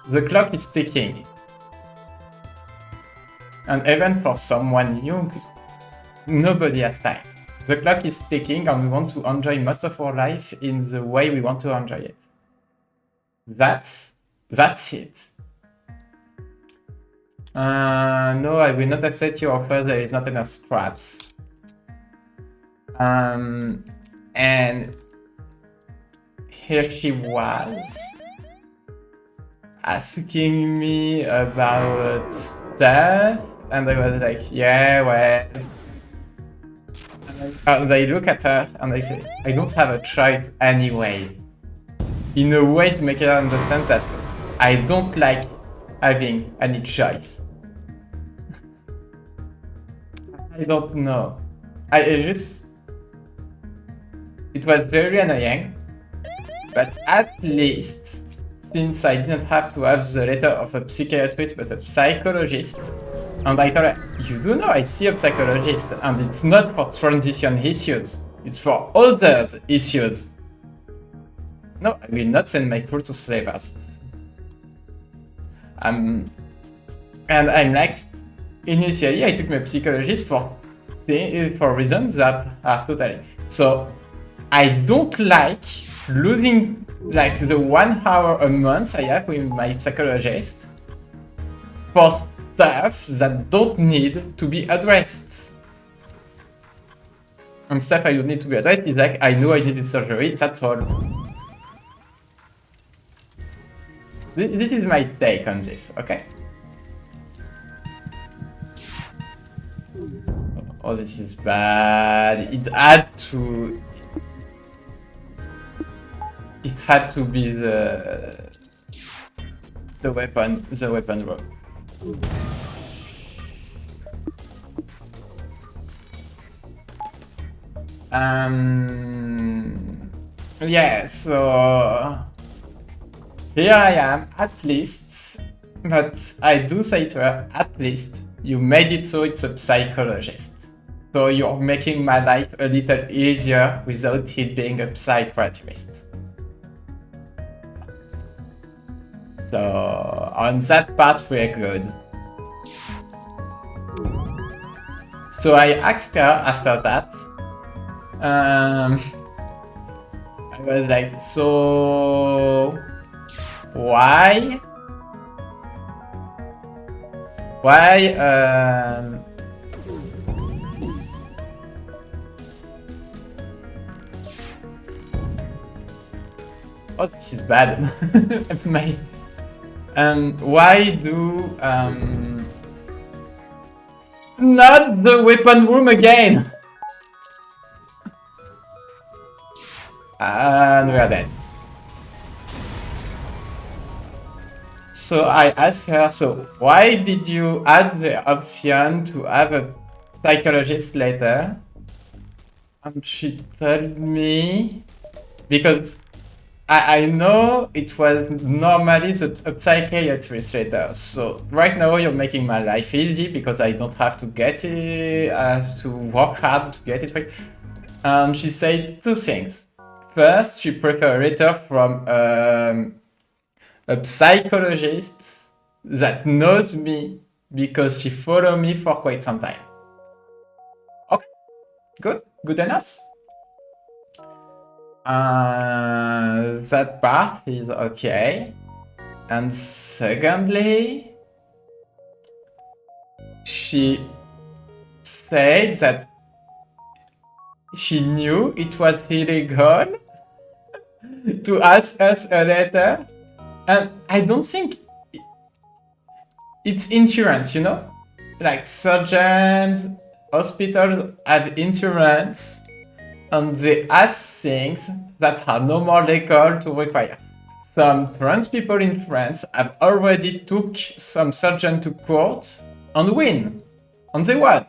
The clock is ticking. And even for someone young, nobody has time. The clock is ticking, and we want to enjoy most of our life in the way we want to enjoy it. That's it. No, I will not accept your offer. There is not enough scraps. And here she was asking me about stuff, and I was like, yeah, well. And they look at her and they say, I don't have a choice anyway. In a way to make her understand that I don't like having any choice. I don't know. It was very annoying, but at least, since I didn't have to have the letter of a psychiatrist but a psychologist, and I told her, you do know I see a psychologist, and it's not for transition issues, it's for other issues. No, I will not send my crew to slavers. And I'm like, initially I took my psychologist for reasons that are totally. So I don't like losing like the 1 hour a month I have with my psychologist for stuff that don't need to be addressed. And stuff I don't need to be addressed is like, I know I needed surgery, that's all. This is my take on this, okay? Oh, this is bad. It had to be the weapon rope. Yeah, so here I am, at least, but I do say to her, at least you made it so it's a psychologist. So you're making my life a little easier without it being a psychiatrist. So on that part, we're good. So I asked her after that, I was like, so why oh, this is bad. Why do not the weapon room again? And we are dead. So I asked her, so why did you add the option to have a psychologist later? And she told me, because I know it was normally a psychiatrist later. So right now you're making my life easy because I don't have to get it, I have to work hard to get it right. And she said 2 things. First, she preferred a letter from a psychologist that knows me because she followed me for quite some time. Okay, good enough. That part is okay. And secondly, she said that she knew it was illegal to ask us a letter. And I don't think it's insurance, you know? Like surgeons, hospitals have insurance, and they ask things that are no more legal to require. Some trans people in France have already took some surgeon to court and win. And they won.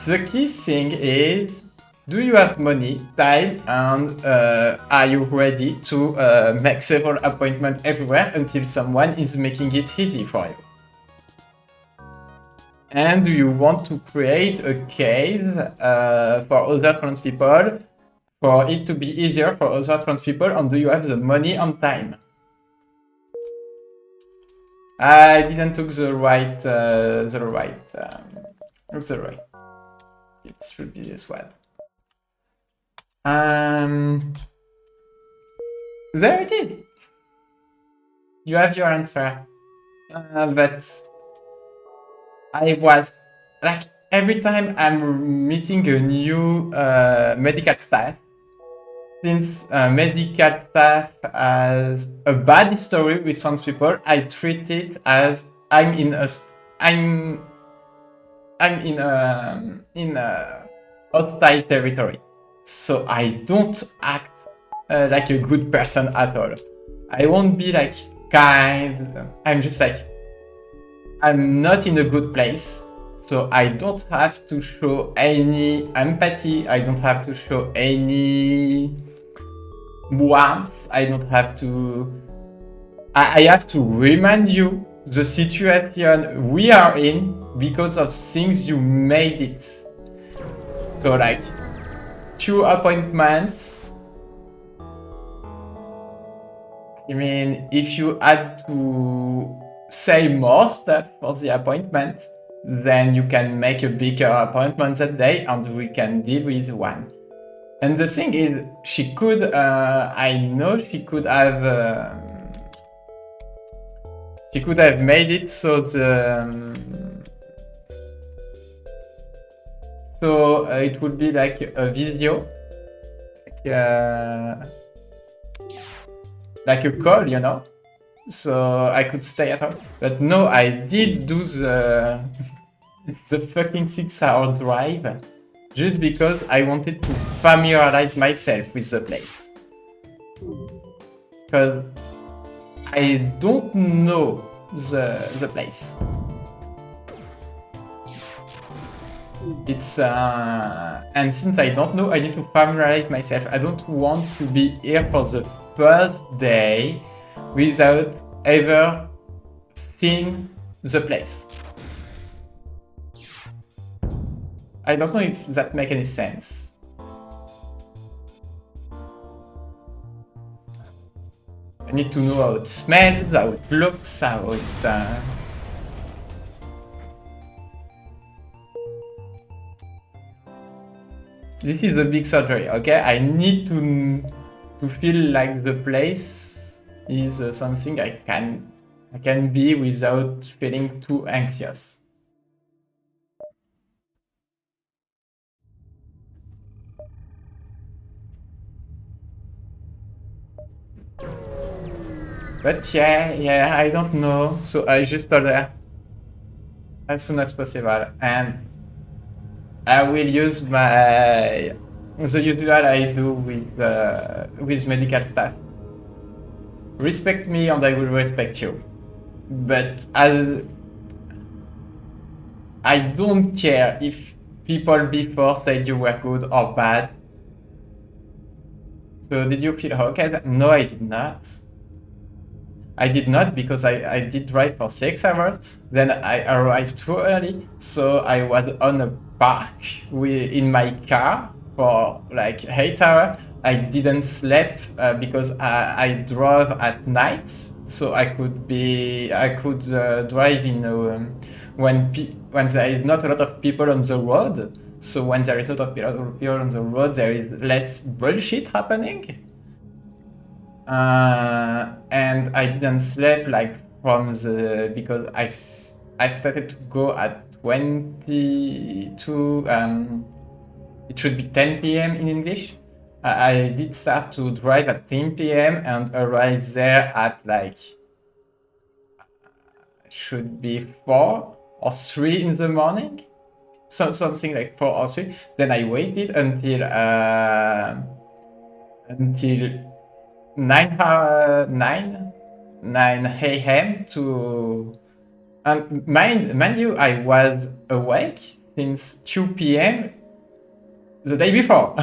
The key thing is, do you have money, time, and are you ready to make several appointments everywhere until someone is making it easy for you? And do you want to create a case for other trans people, for it to be easier for other trans people, and do you have the money and time? I didn't took the right. it should be this one. There it is. You have your answer. But I was like, every time I'm meeting a new medical staff, since medical staff has a bad history with some people, I treat it as I'm in a hostile territory. So I don't act like a good person at all. I won't be like kind. I'm just like, I'm not in a good place. So I don't have to show any empathy. I don't have to show any warmth. I don't have to. I have to remind you the situation we are in because of things you made it. So like 2 appointments. I mean, if you had to say more stuff for the appointment, then you can make a bigger appointment that day and we can deal with one. And the thing is, she could, I know she could have made it so it would be like a video, like a call, you know, so I could stay at home. But no, I did do the fucking 6-hour drive just because I wanted to familiarize myself with the place. Because I don't know the place. It's and since I don't know, I need to familiarize myself. I don't want to be here for the first day without ever seeing the place. I don't know if that makes any sense. I need to know how it smells, how it looks, how it... This is a big surgery, okay? I need to feel like the place is something I can be without feeling too anxious. But yeah, I don't know. So I just told her as soon as possible, and I will use the usual I do with medical staff. Respect me and I will respect you. But I don't care if people before said you were good or bad. So did you feel okay? No, I did not. I did not because I did drive for 6 hours. Then I arrived too early, so I was on a park in my car for like 8 hours. I didn't sleep because I drove at night, so I could drive in when there is not a lot of people on the road. So when there is a lot of people on the road, there is less bullshit happening. And I didn't sleep like because I started to go at 22. It should be 10 p.m. in English. I did start to drive at 10 p.m. and arrive there at like should be 4 or 3 in the morning. So something like 4 or 3. Then I waited until 9 a.m. to... And mind you, I was awake since 2 p.m. the day before.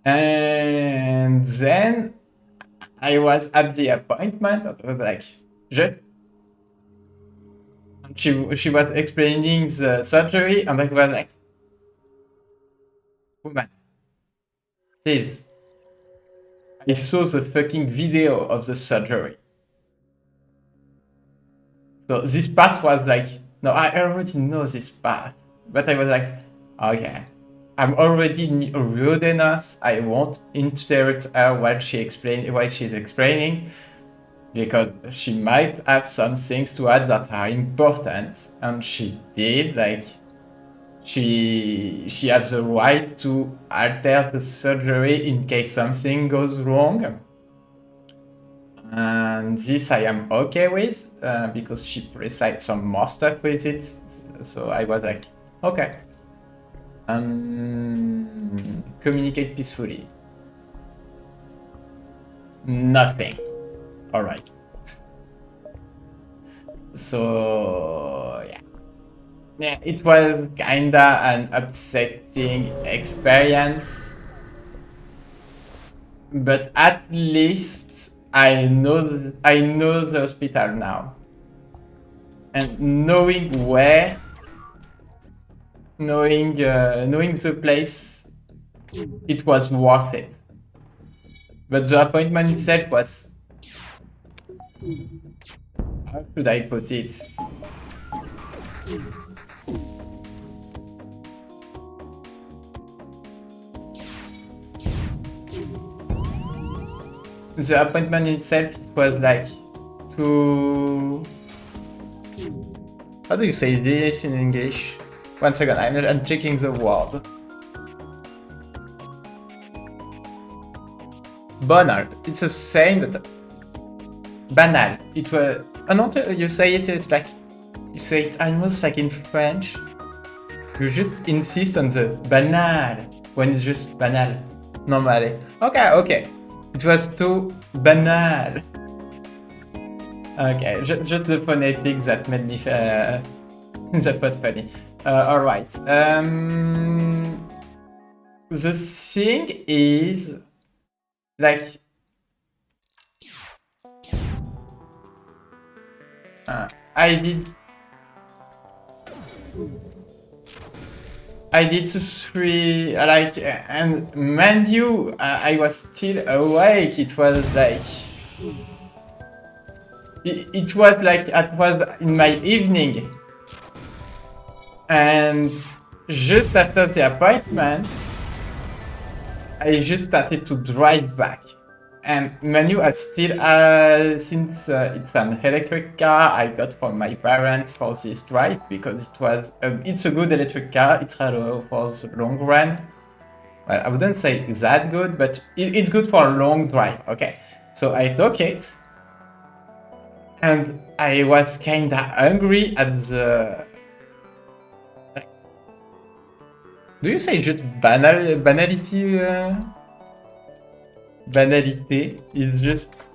And then I was at the appointment. It was like just... She was explaining the surgery and I was like, woman, please. I saw the fucking video of the surgery. So this part was like, no, I already know this part. But I was like, Okay. I'm already rude enough. I won't interrupt her while she's explaining, because she might have some things to add that are important, and she did. Like, she has the right to alter the surgery in case something goes wrong. And this I am okay with, because she precised some more stuff with it. So I was like, okay. Communicate peacefully. Nothing. All right. So yeah. Yeah, it was kinda an upsetting experience, but at least I know the hospital now, and knowing the place, it was worth it. But the appointment itself was, how should I put it? The appointment itself, it was like too. How do you say this in English? One second, I'm checking the word. Banal. It's a saying that. Banal. It was. You say it. It's like you say it almost like in French. You just insist on the banal when it's just banal. Normally. Okay. It was too banal. Okay, just the phonetics that made me. That was funny. All right. The thing is, like, I did the three, like, and mind you, I was still awake. It was like, it was in my evening, and just after the appointment, I just started to drive back. And Manu has still, since it's an electric car I got from my parents for this drive, because it's a good electric car. It's for the long run. Well, I wouldn't say that good, but it's good for a long drive. Okay, so I took it, and I was kinda angry at the. Do you say just banality? Banalité is just.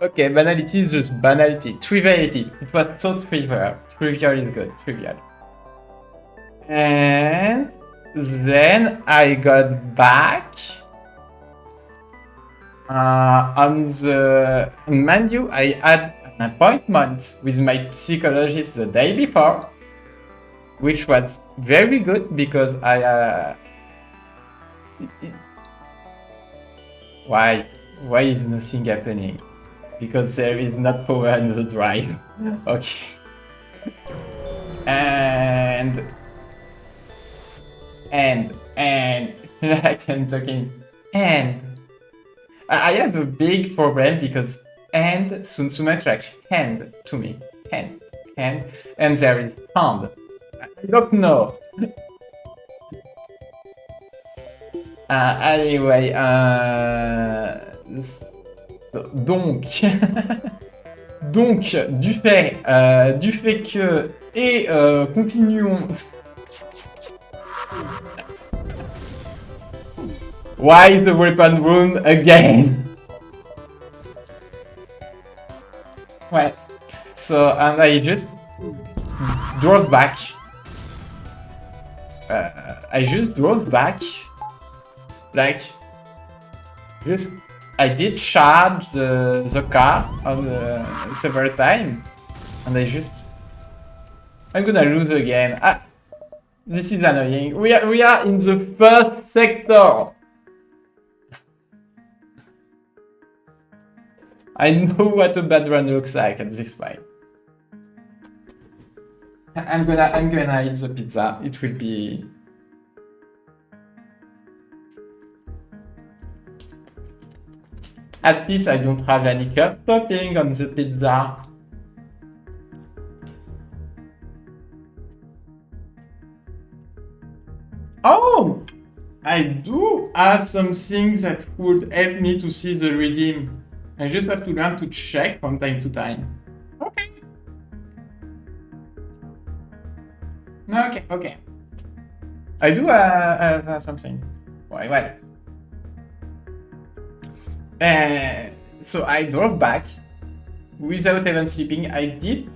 Okay, banality is just banality. Triviality. It was so trivial. Trivial is good. Trivial. And then I got back. On the. Mind you, I had an appointment with my psychologist the day before, which was very good because I. Why? Why is nothing happening? Because there is not power in the drive. Okay. And like I'm talking, and I have a big problem because and soon too much like hand to me, hand, and there is hand. I don't know. Anyway, donc donc du fait que et continuons. Why is the weapon room again? Ouais. So, and I just drove back. Like, just I did charge the car on several times, and I'm gonna lose again. This is annoying. We are in the first sector. I know what a bad run looks like at this point. I'm gonna eat the pizza. It will be. At least I don't have any curse topping on the pizza. Oh! I do have some things that would help me to see the redeem. I just have to learn to check from time to time. Okay. Okay. I do have something. Well. So I drove back without even sleeping. I did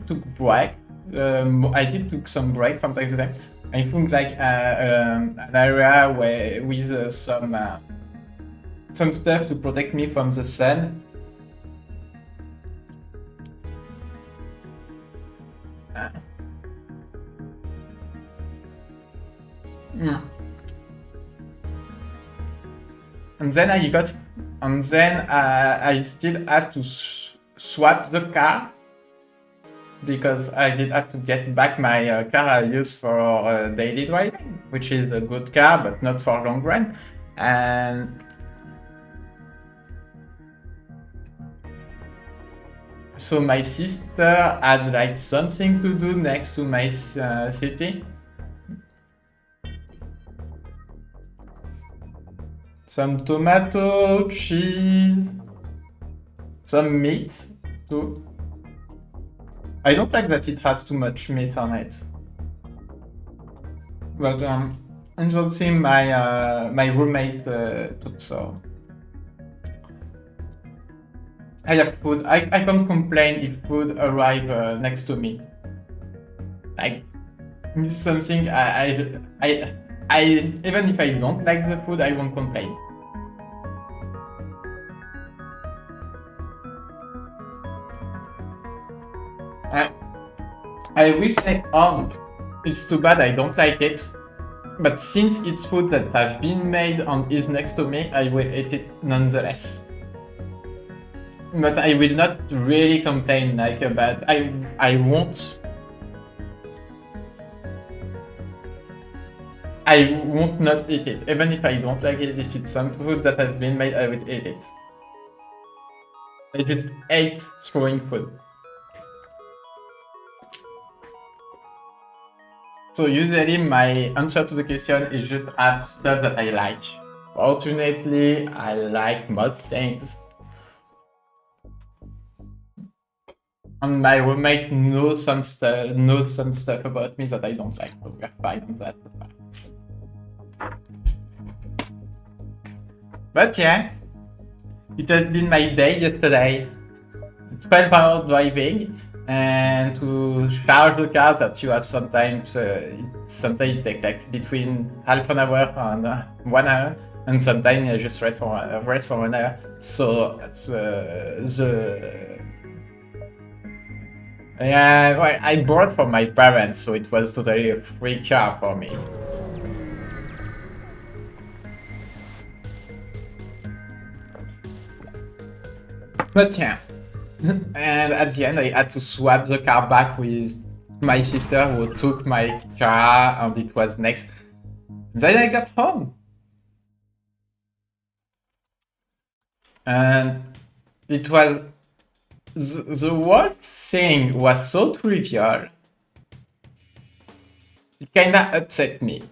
took break. I did took some break from time to time. I think like an area where with some stuff to protect me from the sun. And then I still have to swap the car because I did have to get back my car I use for daily driving, which is a good car but not for long run. And so my sister had like something to do next to my city. Some tomato, cheese, some meat too. I don't like that it has too much meat on it. But unfortunately my roommate took, so I have food. I can't complain if food arrive next to me. Like, it's something I even if I don't like the food, I won't complain. I will say, it's too bad I don't like it, but since it's food that have been made and is next to me, I will eat it nonetheless. But I will not really complain like about. I won't not eat it, even if I don't like it. If it's some food that have been made, I will eat it. I just hate throwing food. So usually my answer to the question is just have stuff that I like. Fortunately, I like most things. And my roommate knows some stuff about me that I don't like, so we're fine on that. But yeah, it has been my day yesterday. 12-hour driving, and to charge the car that you have sometimes it takes like between half an hour and 1 hour, and sometimes you just rest for 1 hour. So yeah, well, I bought for my parents, so it was totally a free car for me. But yeah, and at the end I had to swap the car back with my sister who took my car, and it was next. Then I got home. And it was the whole thing was so trivial. It kinda upset me.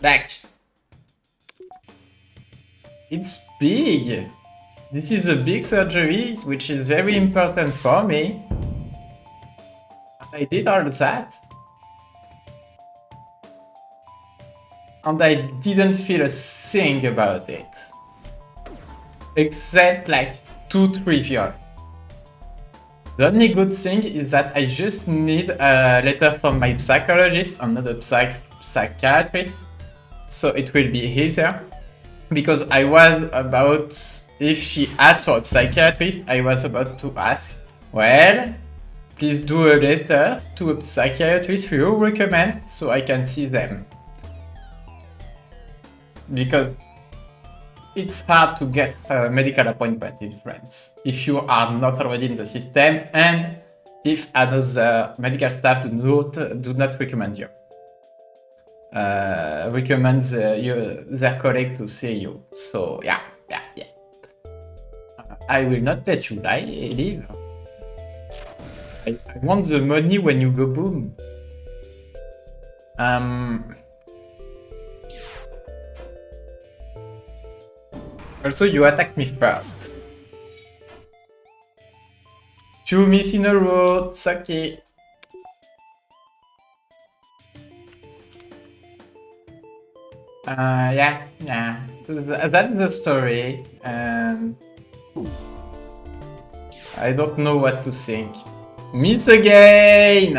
Like, it's big. This is a big surgery, which is very important for me. I did all that. And I didn't feel a thing about it. Except like too trivial. The only good thing is that I just need a letter from my psychologist and not a psychiatrist. So it will be easier. Because I was about, if she asked for a psychiatrist, I was about to ask, well, please do a letter to a psychiatrist you recommend so I can see them. Because it's hard to get a medical appointment in France if you are not already in the system and if other medical staff do not recommend you. Recommends their colleague to see you. So yeah. I will not let you leave. I want the money when you go boom. Also, you attacked me first. 2 miss in a row, it's okay. Yeah. That's the story. I don't know what to think. Miss again!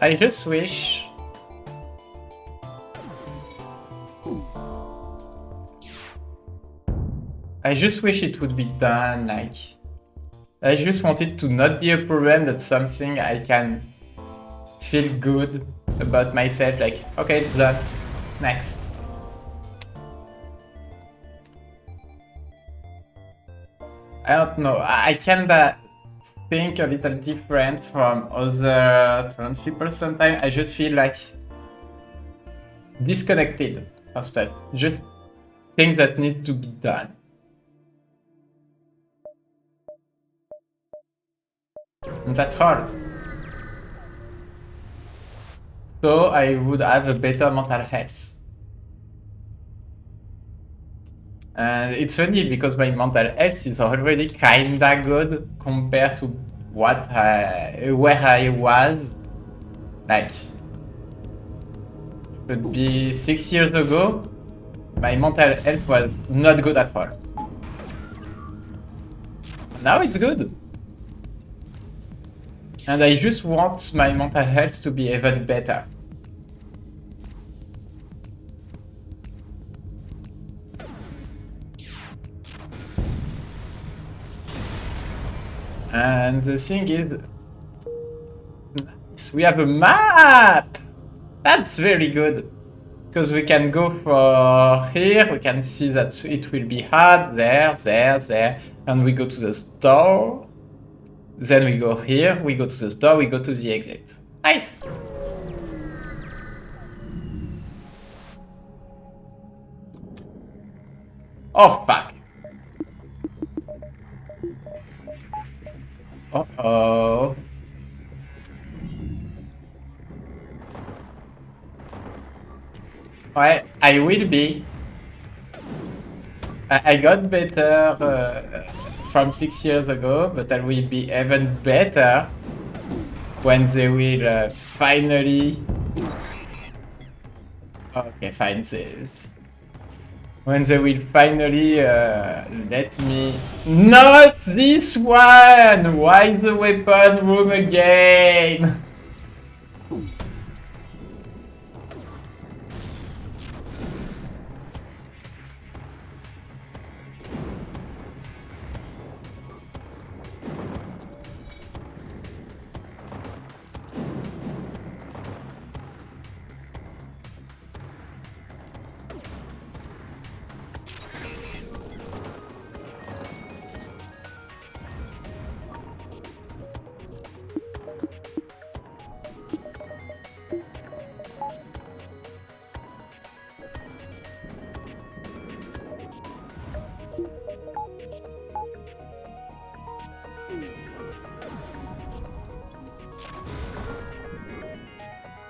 I just wish... it would be done, like... I just want it to not be a problem, that's something I can feel good about myself, like, okay, it's done. Next. I don't know, I kinda think a little different from other trans people sometimes. I just feel like disconnected of stuff. Just things that need to be done. And that's all. So I would have a better mental health. And it's funny because my mental health is already kinda good compared to where I was. Like, could be 6 years ago, my mental health was not good at all. Now it's good. And I just want my mental health to be even better. And the thing is, we have a map! That's very good. Because we can go for here, we can see that it will be hard, there, and we go to the store. Then we go here, we go to the store, we go to the exit. Nice! Oh, fuck. Uh-oh. Well, I will be. I got better from 6 years ago, but I will be even better when they will finally... Okay, fine, this. When they will finally let me... Not this one! Why the weapon room again?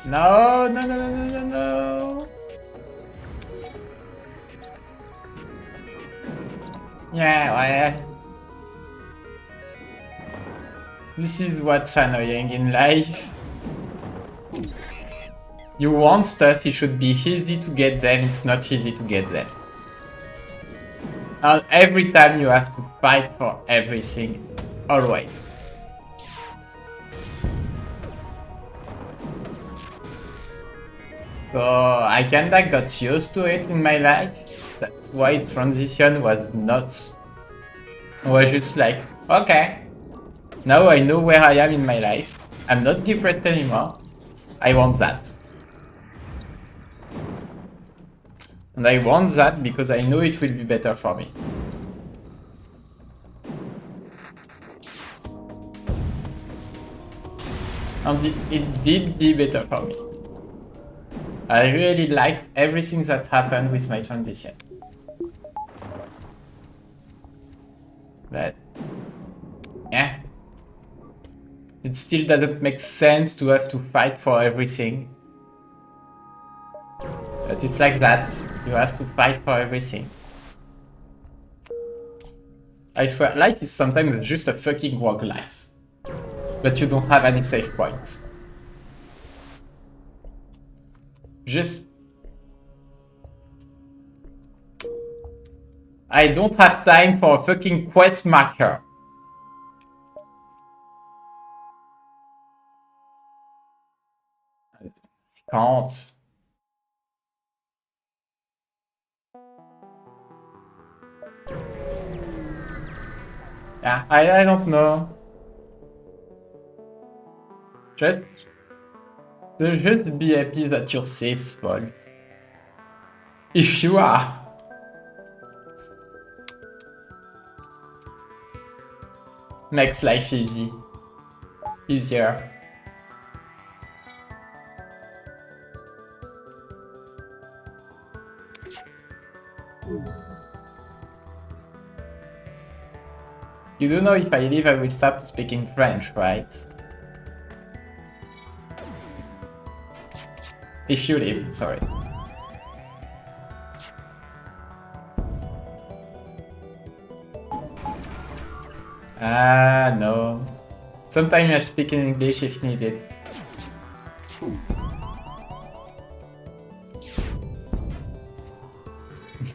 No. Yeah, well... This is what's annoying in life. You want stuff, it should be easy to get them, it's not easy to get them. And every time you have to fight for everything, always. So I kinda got used to it in my life. That's why transition was not... I was just like, okay. Now I know where I am in my life. I'm not depressed anymore. I want that. And I want that because I know it will be better for me. And it did be better for me. I really liked everything that happened with my transition. But yeah, it still doesn't make sense to have to fight for everything. But it's like that. You have to fight for everything. I swear, life is sometimes just a fucking roguelike. But you don't have any save points. Just... I don't have time for a fucking quest marker. I can't. Yeah, I don't know. Just be happy that your save's fault. If you are. Makes life easier. You do know if I leave I will start speaking French, right? If you leave, sorry. Ah, no. Sometimes I speak in English if needed.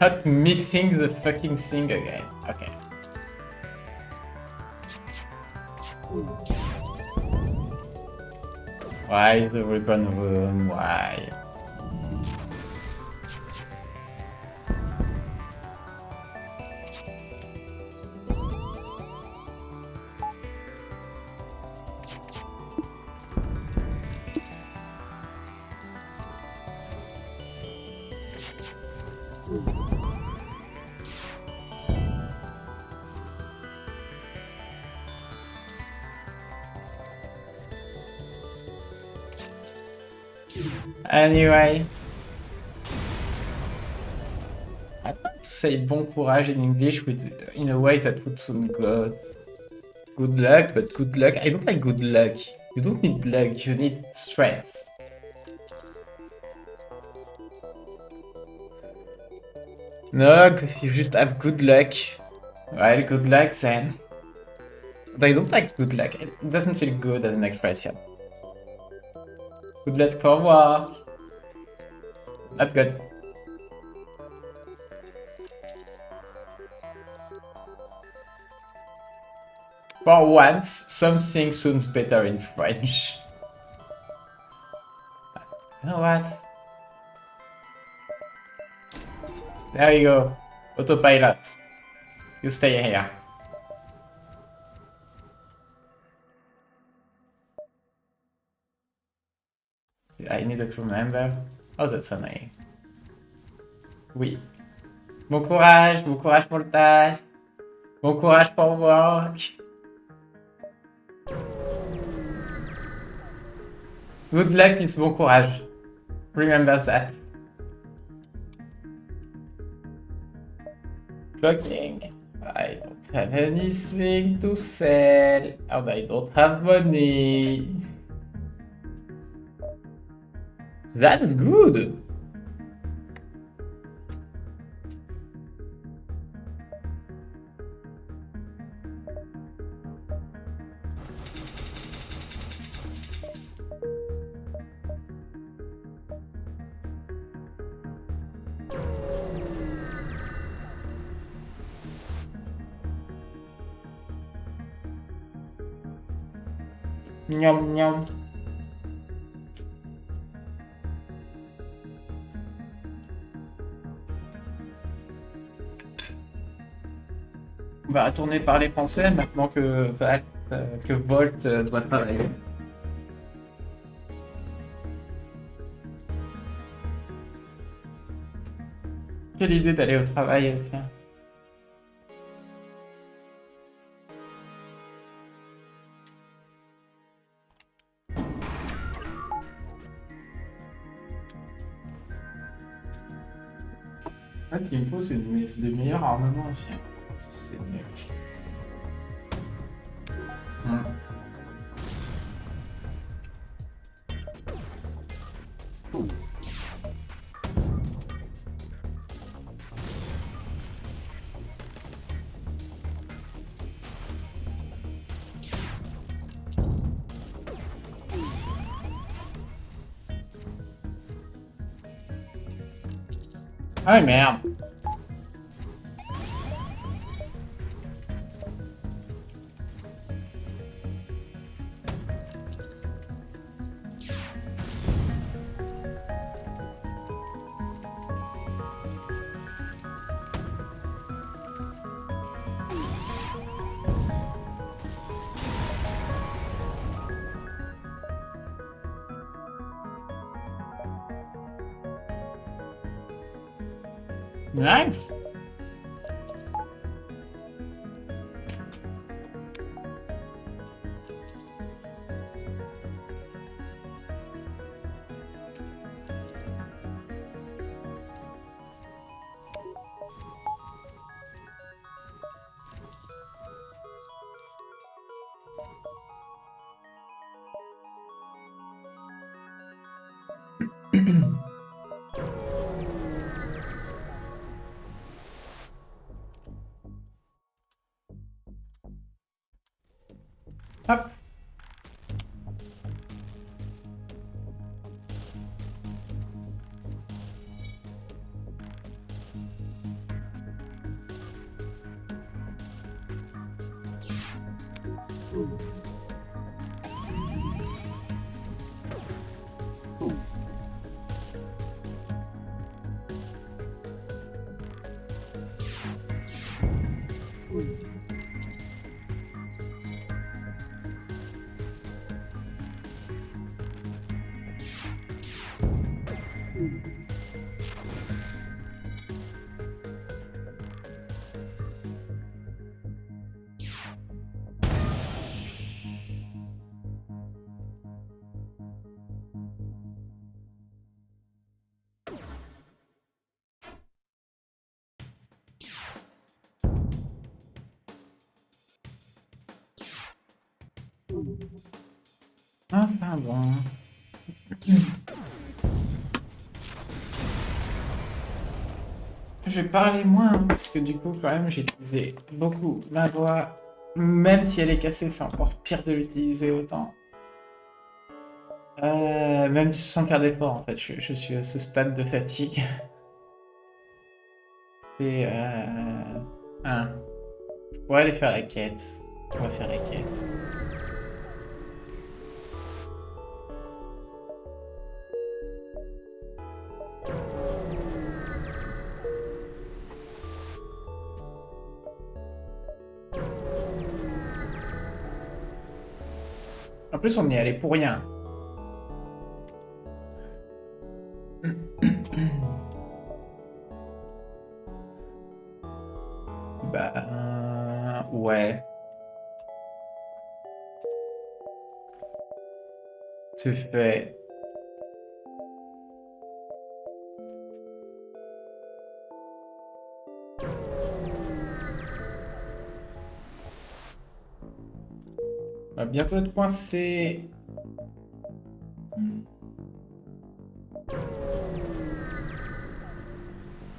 Not missing the fucking thing again. Okay. Why the ribbon room? Why? Anyway, I want to say bon courage in English in a way that would sound good. Good luck, but good luck. I don't like good luck. You don't need luck, you need strength. No, you just have good luck. Well, good luck then. But I don't like good luck. It doesn't feel good as an expression. Good luck for war. Not good. For once, something sounds better in French. You know what? There you go. Autopilot. You stay here. I need to remember. Oh, that's annoying. Oui. Bon courage pour le tâche. Bon courage for work. Good luck is bon courage. Remember that. Clocking. I don't have anything to sell. And I don't have money. That's good. Miam miam. On va retourner parler français maintenant que Volt doit travailler. Quelle idée d'aller au travail, tiens. En fait, ce qu'il me faut, c'est des meilleurs armements aussi, hein. C'est mieux. Ah merde. Nice. Hop. Enfin bon. Je vais parler moins, hein, parce que du coup, quand même, j'ai utilisé beaucoup ma voix. Même si elle est cassée, c'est encore pire de l'utiliser autant. Même sans faire d'effort, en fait, je suis à ce stade de fatigue. C'est... hein. Je pourrais aller faire la quête. On va faire la quête. En plus, on y est allé pour rien. Bah... ouais. C'est fait. On va bientôt être coincé.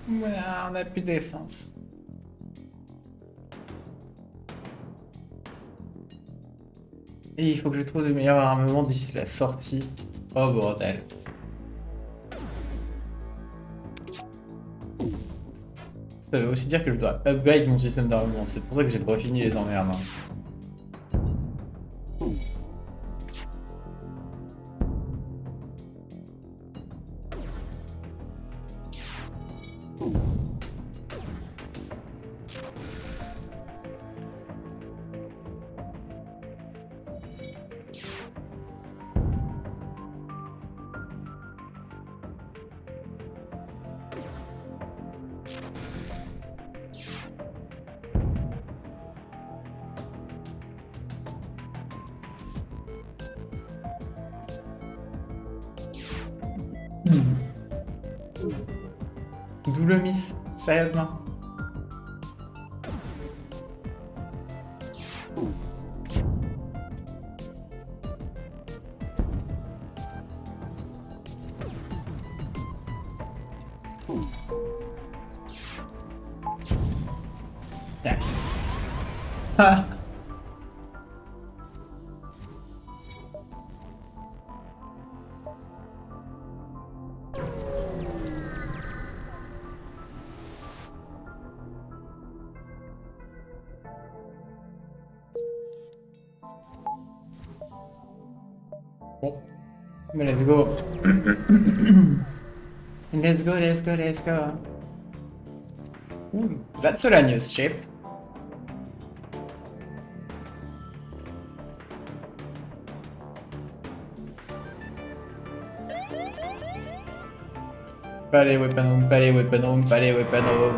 Voilà, on n'a plus d'essence. Et il faut que je trouve le meilleur armement d'ici la sortie. Oh bordel. Ça veut aussi dire que je dois upgrade mon système d'armement. C'est pour ça que j'ai pas fini les emmerdes, hein. D'où le miss, sérieusement. Yeah. Ah. Bon, mais let's go. Let's go, let's go, let's go. Ooh, that's a Lanius chip. Palais weapon room, palais weapon room, palais weapon room.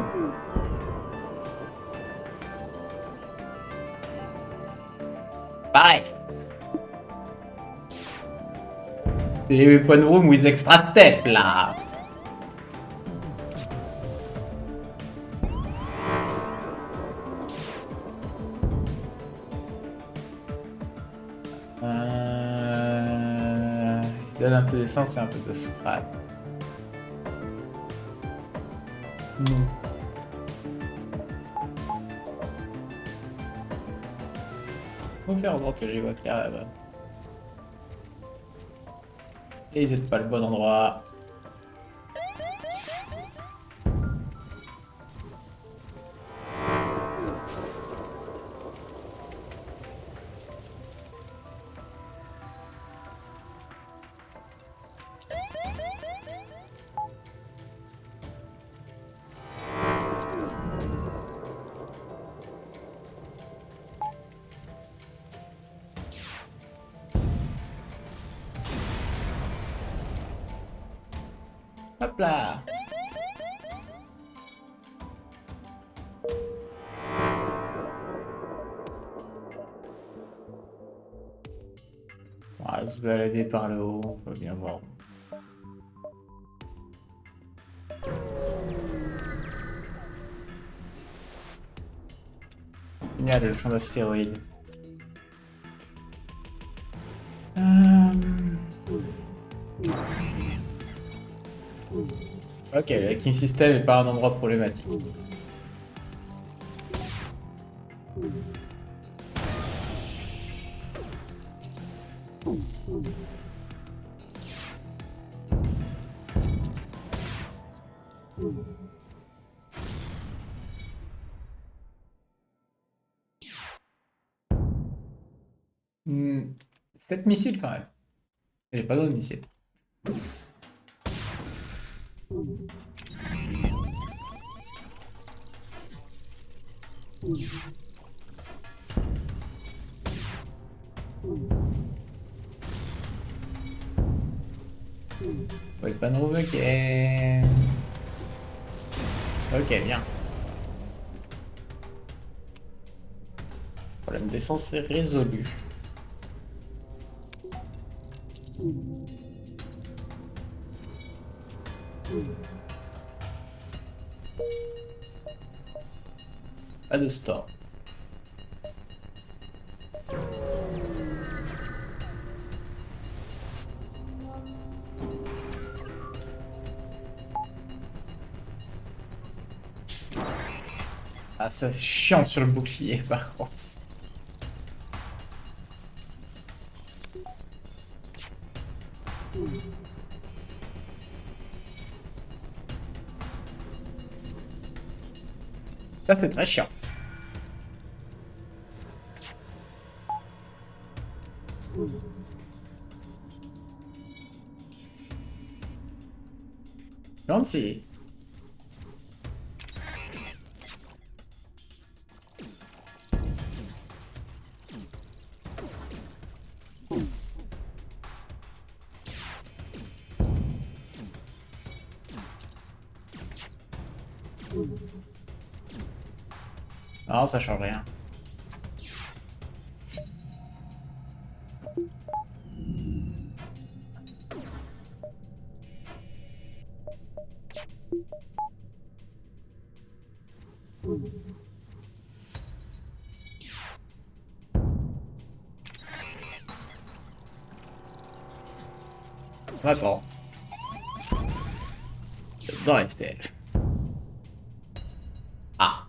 Pareil. C'est weapon room with extra step là. Il donne un peu d'essence et un peu de scrap. Faut faire en sorte que j'y vois clair là-bas. Et ils n'êtes pas le bon endroit. Hop là. On va se balader par le haut, on peut bien voir. Génial, le champ d'astéroïdes. Ok, le hacking system n'est pas un endroit problématique. Hmm, 7 missiles quand même. J'ai pas d'autres missiles. Weapon room, ok. Ok, bien. Problème d'essence est résolu. Pas de store. Ah, ça c'est chiant sur le bouclier par contre. Ça c'est très chiant. Gentil. Non, ça change rien. Attends. Dans FTL. Ah.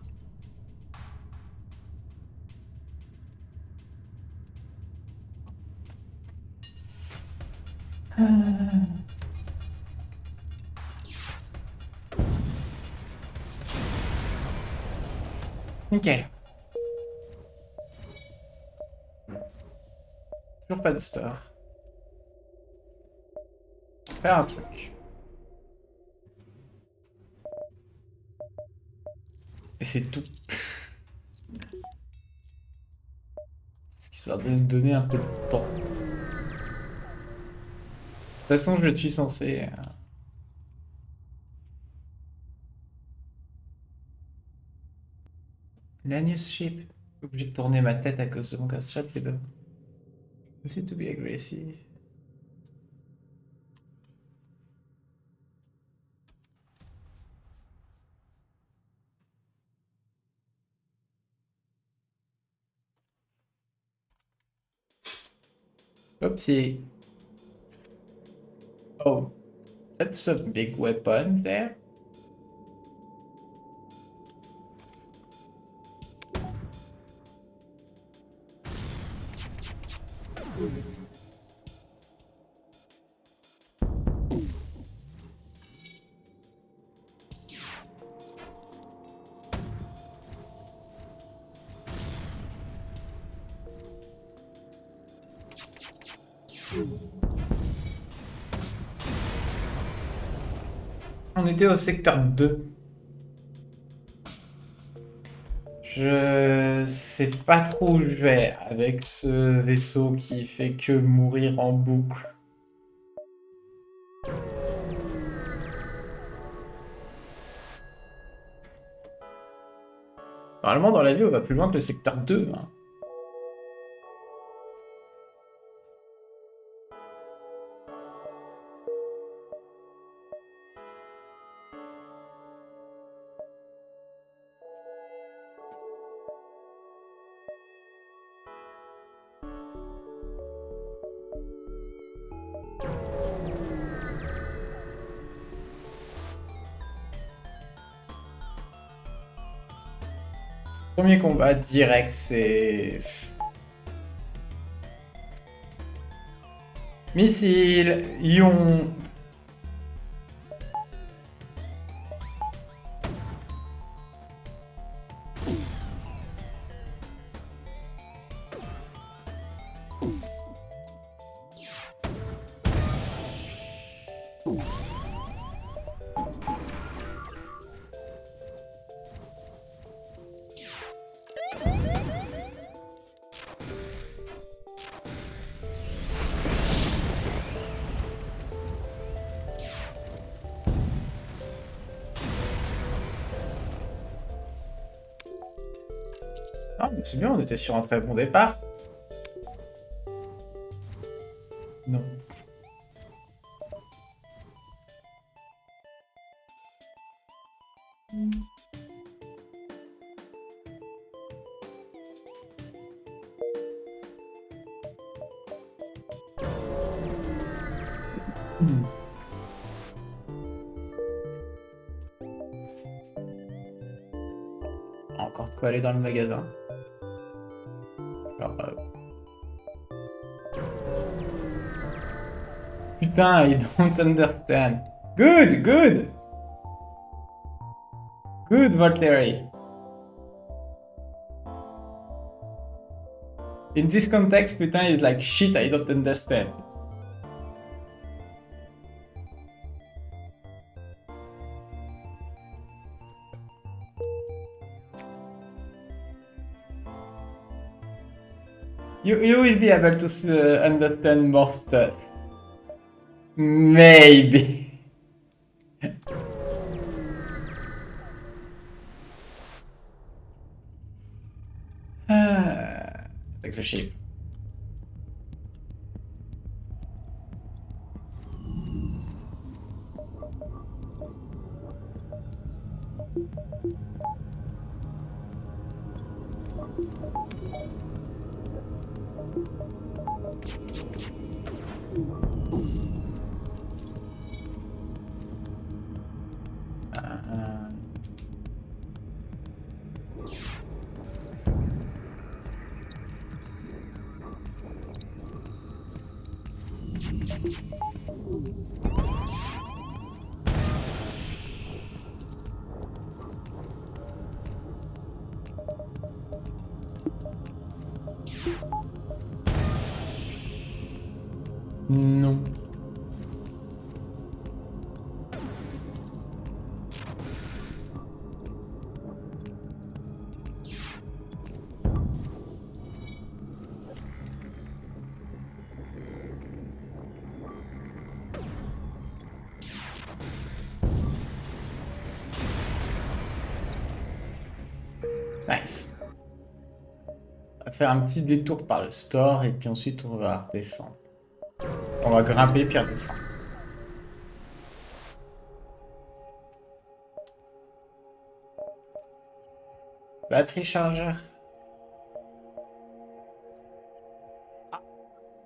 Nickel. Toujours pas de store. Faire un truc. Et c'est tout. Histoire de nous donner un peu de temps. De toute façon, je suis censé... La news ship. Obligé de tourner ma tête à cause de mon ghost shot et de... Aussi to be aggressive. Oopsie. Oh, that's a big weapon there. On était au secteur 2. Je sais pas trop où je vais avec ce vaisseau qui fait que mourir en boucle. Normalement, dans la vie, on va plus loin que le secteur 2. Hein. Premier combat direct, c'est... Missile, ion. Ah, mais c'est bien, on était sur un très bon départ. Non. Encore de quoi aller dans le magasin. Alors, putain, I don't understand. Good, good! Good, Valtteri. In this context, putain is like shit, I don't understand. You will be able to understand more stuff. Maybe. Take the ship. Non. Nice. On va faire un petit détour par le store et puis ensuite on va redescendre. On va grimper puis redescendre. Batterie chargeur.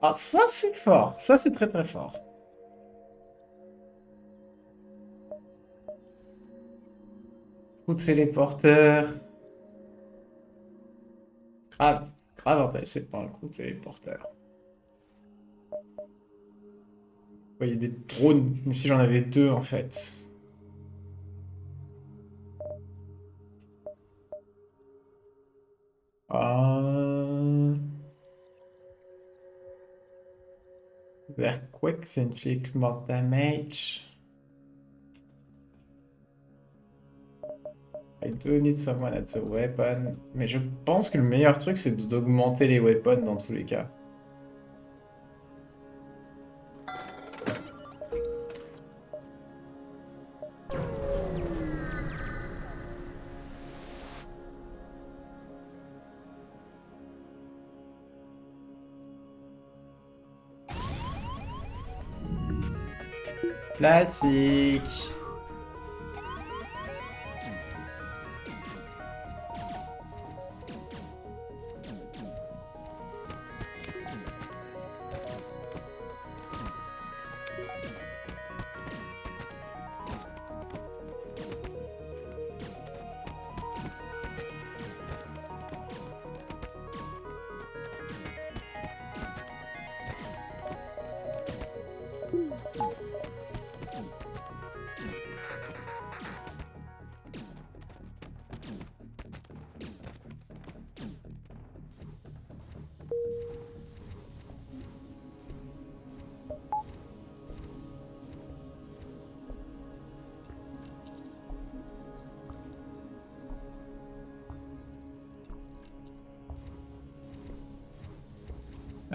Ah, ça c'est fort. Ça c'est très très fort. Coup de téléporteur. Grave. Grave intéressé par un coup de téléporteur. Ouais, il y a des drones. Mais si j'en avais deux en fait. Euh... Earthquakes inflict more damage. I do need someone at the weapon. Mais je pense que le meilleur truc, c'est d'augmenter les weapons dans tous les cas. Classique.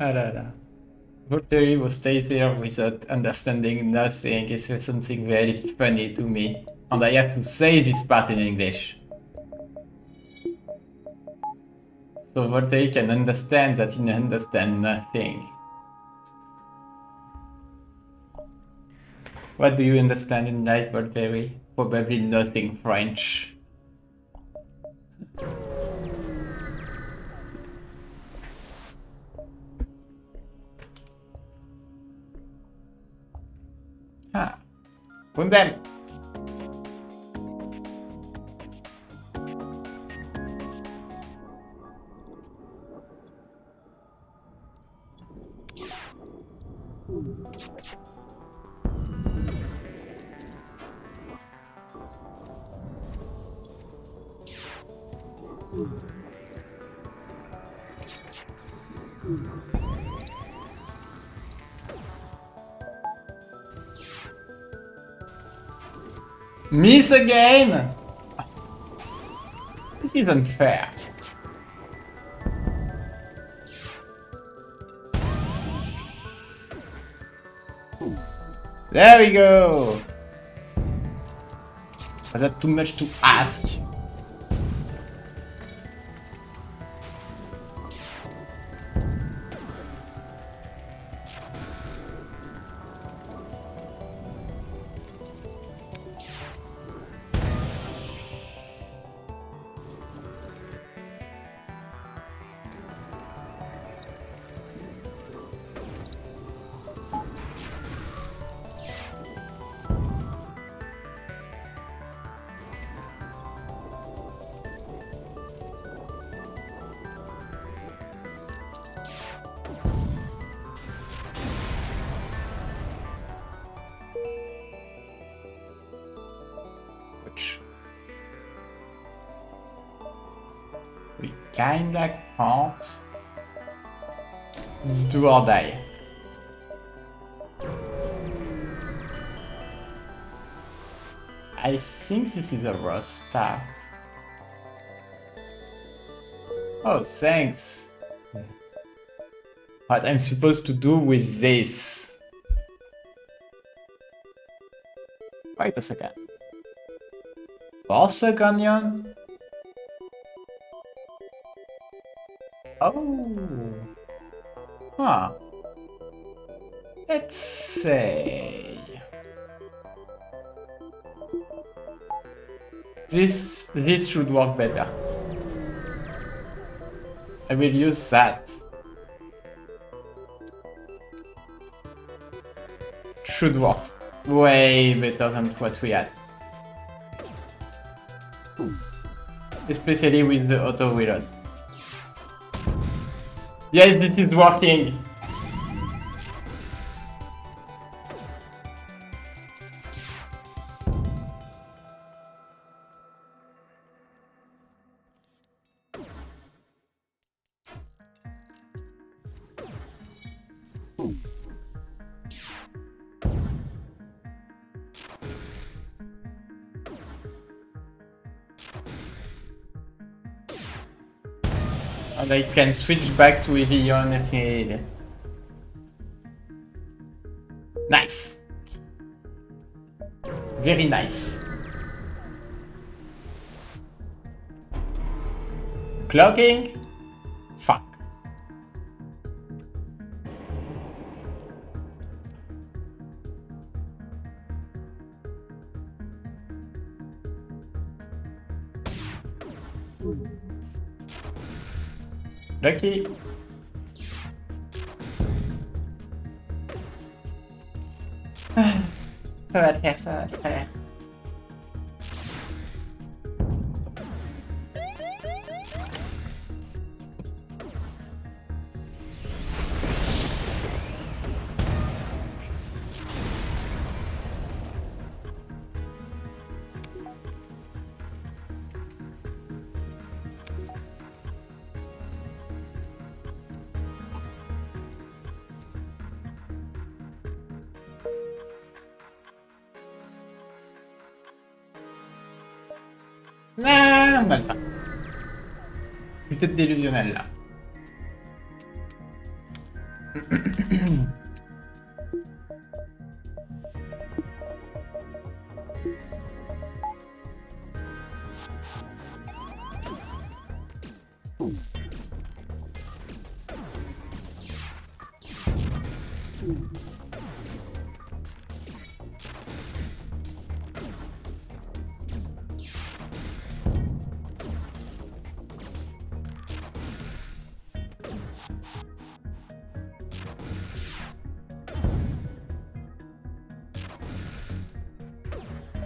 Ah là là. Voltaire will stay there without understanding nothing is something very funny to me. And I have to say this part in English. So Voltaire can understand that he understands nothing. What do you understand in life, Voltaire? Probably nothing French. Ah. Gundam. Miss again? This isn't fair. There we go! Was that too much to ask? which we kinda can't. It's do or die. I think this is a rough start. Oh, thanks. What I'm supposed to do with this? Wait a second. Balsamic onion? Oh. Huh. Let's say this should work better. I will use that. Should work way better than what we had. Especially with the auto reload. Yes, this is working. And I can switch back to Evian FTL. Nice. Very nice. Clocking? Fuck. Lucky. Ça va le faire, ça va le faire. Ah, on a le temps. Je suis peut-être délusionnel là.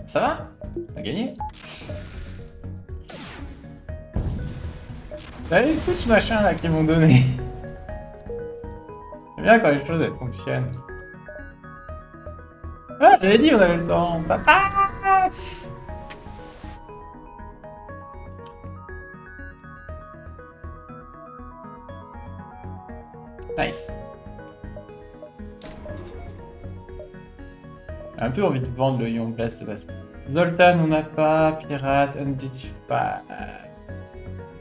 Ça va? T'as gagné? T'as vu tout ce machin là qu'ils m'ont donné? C'est bien quand les choses elles fonctionnent. Ah, j'avais dit on avait le temps, ça passe! Nice. J'ai un peu envie de vendre le Ion Blast de base. Zoltan, on n'a pas. Pirate, Undead, pas.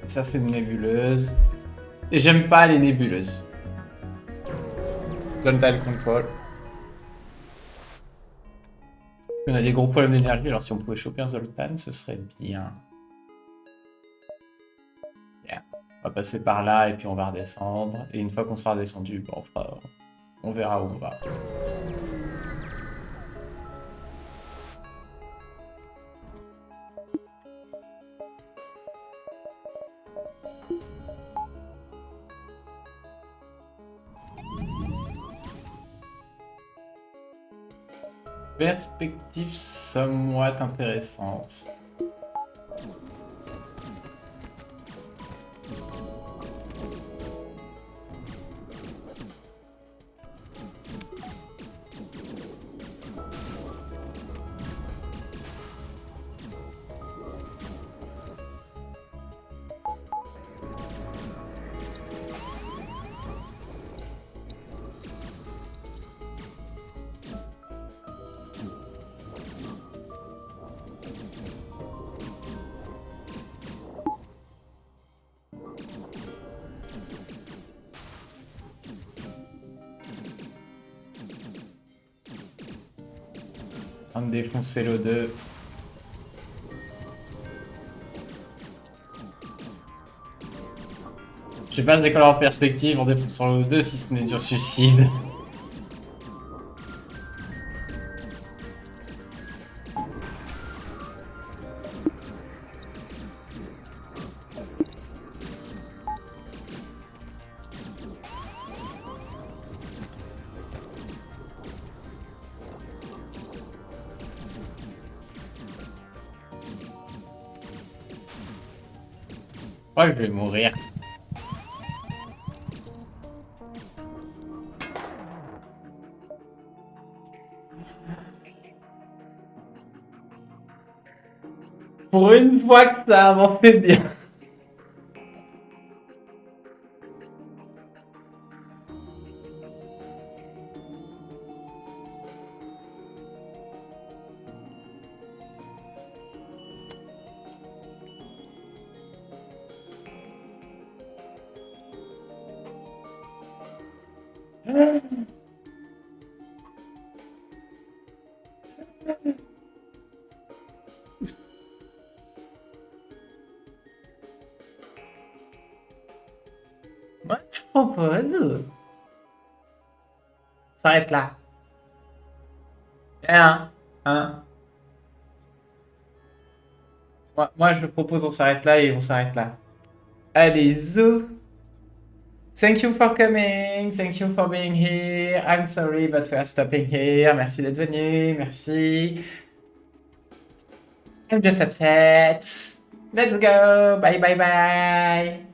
Ça, c'est une nébuleuse. Et j'aime pas les nébuleuses. Zoltan Control. On a des gros problèmes d'énergie, alors si on pouvait choper un Zoltan, ce serait bien. Yeah. On va passer par là et puis on va redescendre. Et une fois qu'on sera redescendu, bon, on verra où on va. Perspective somewhat intéressante. On défoncer l'O2. Je sais pas c'est quoi leur perspective en défonçant l'O2 si ce n'est du suicide. Moi je vais mourir. Pour une fois que ça a avancé bien. Moi je propose. Ça s'arrête là. Hein, hein. Moi je propose on s'arrête là et on s'arrête là. Allez, zou. Thank you for coming, thank you for being here. I'm sorry but we are stopping here. Merci d'être venu, merci. I'm just upset. Let's go, bye bye bye.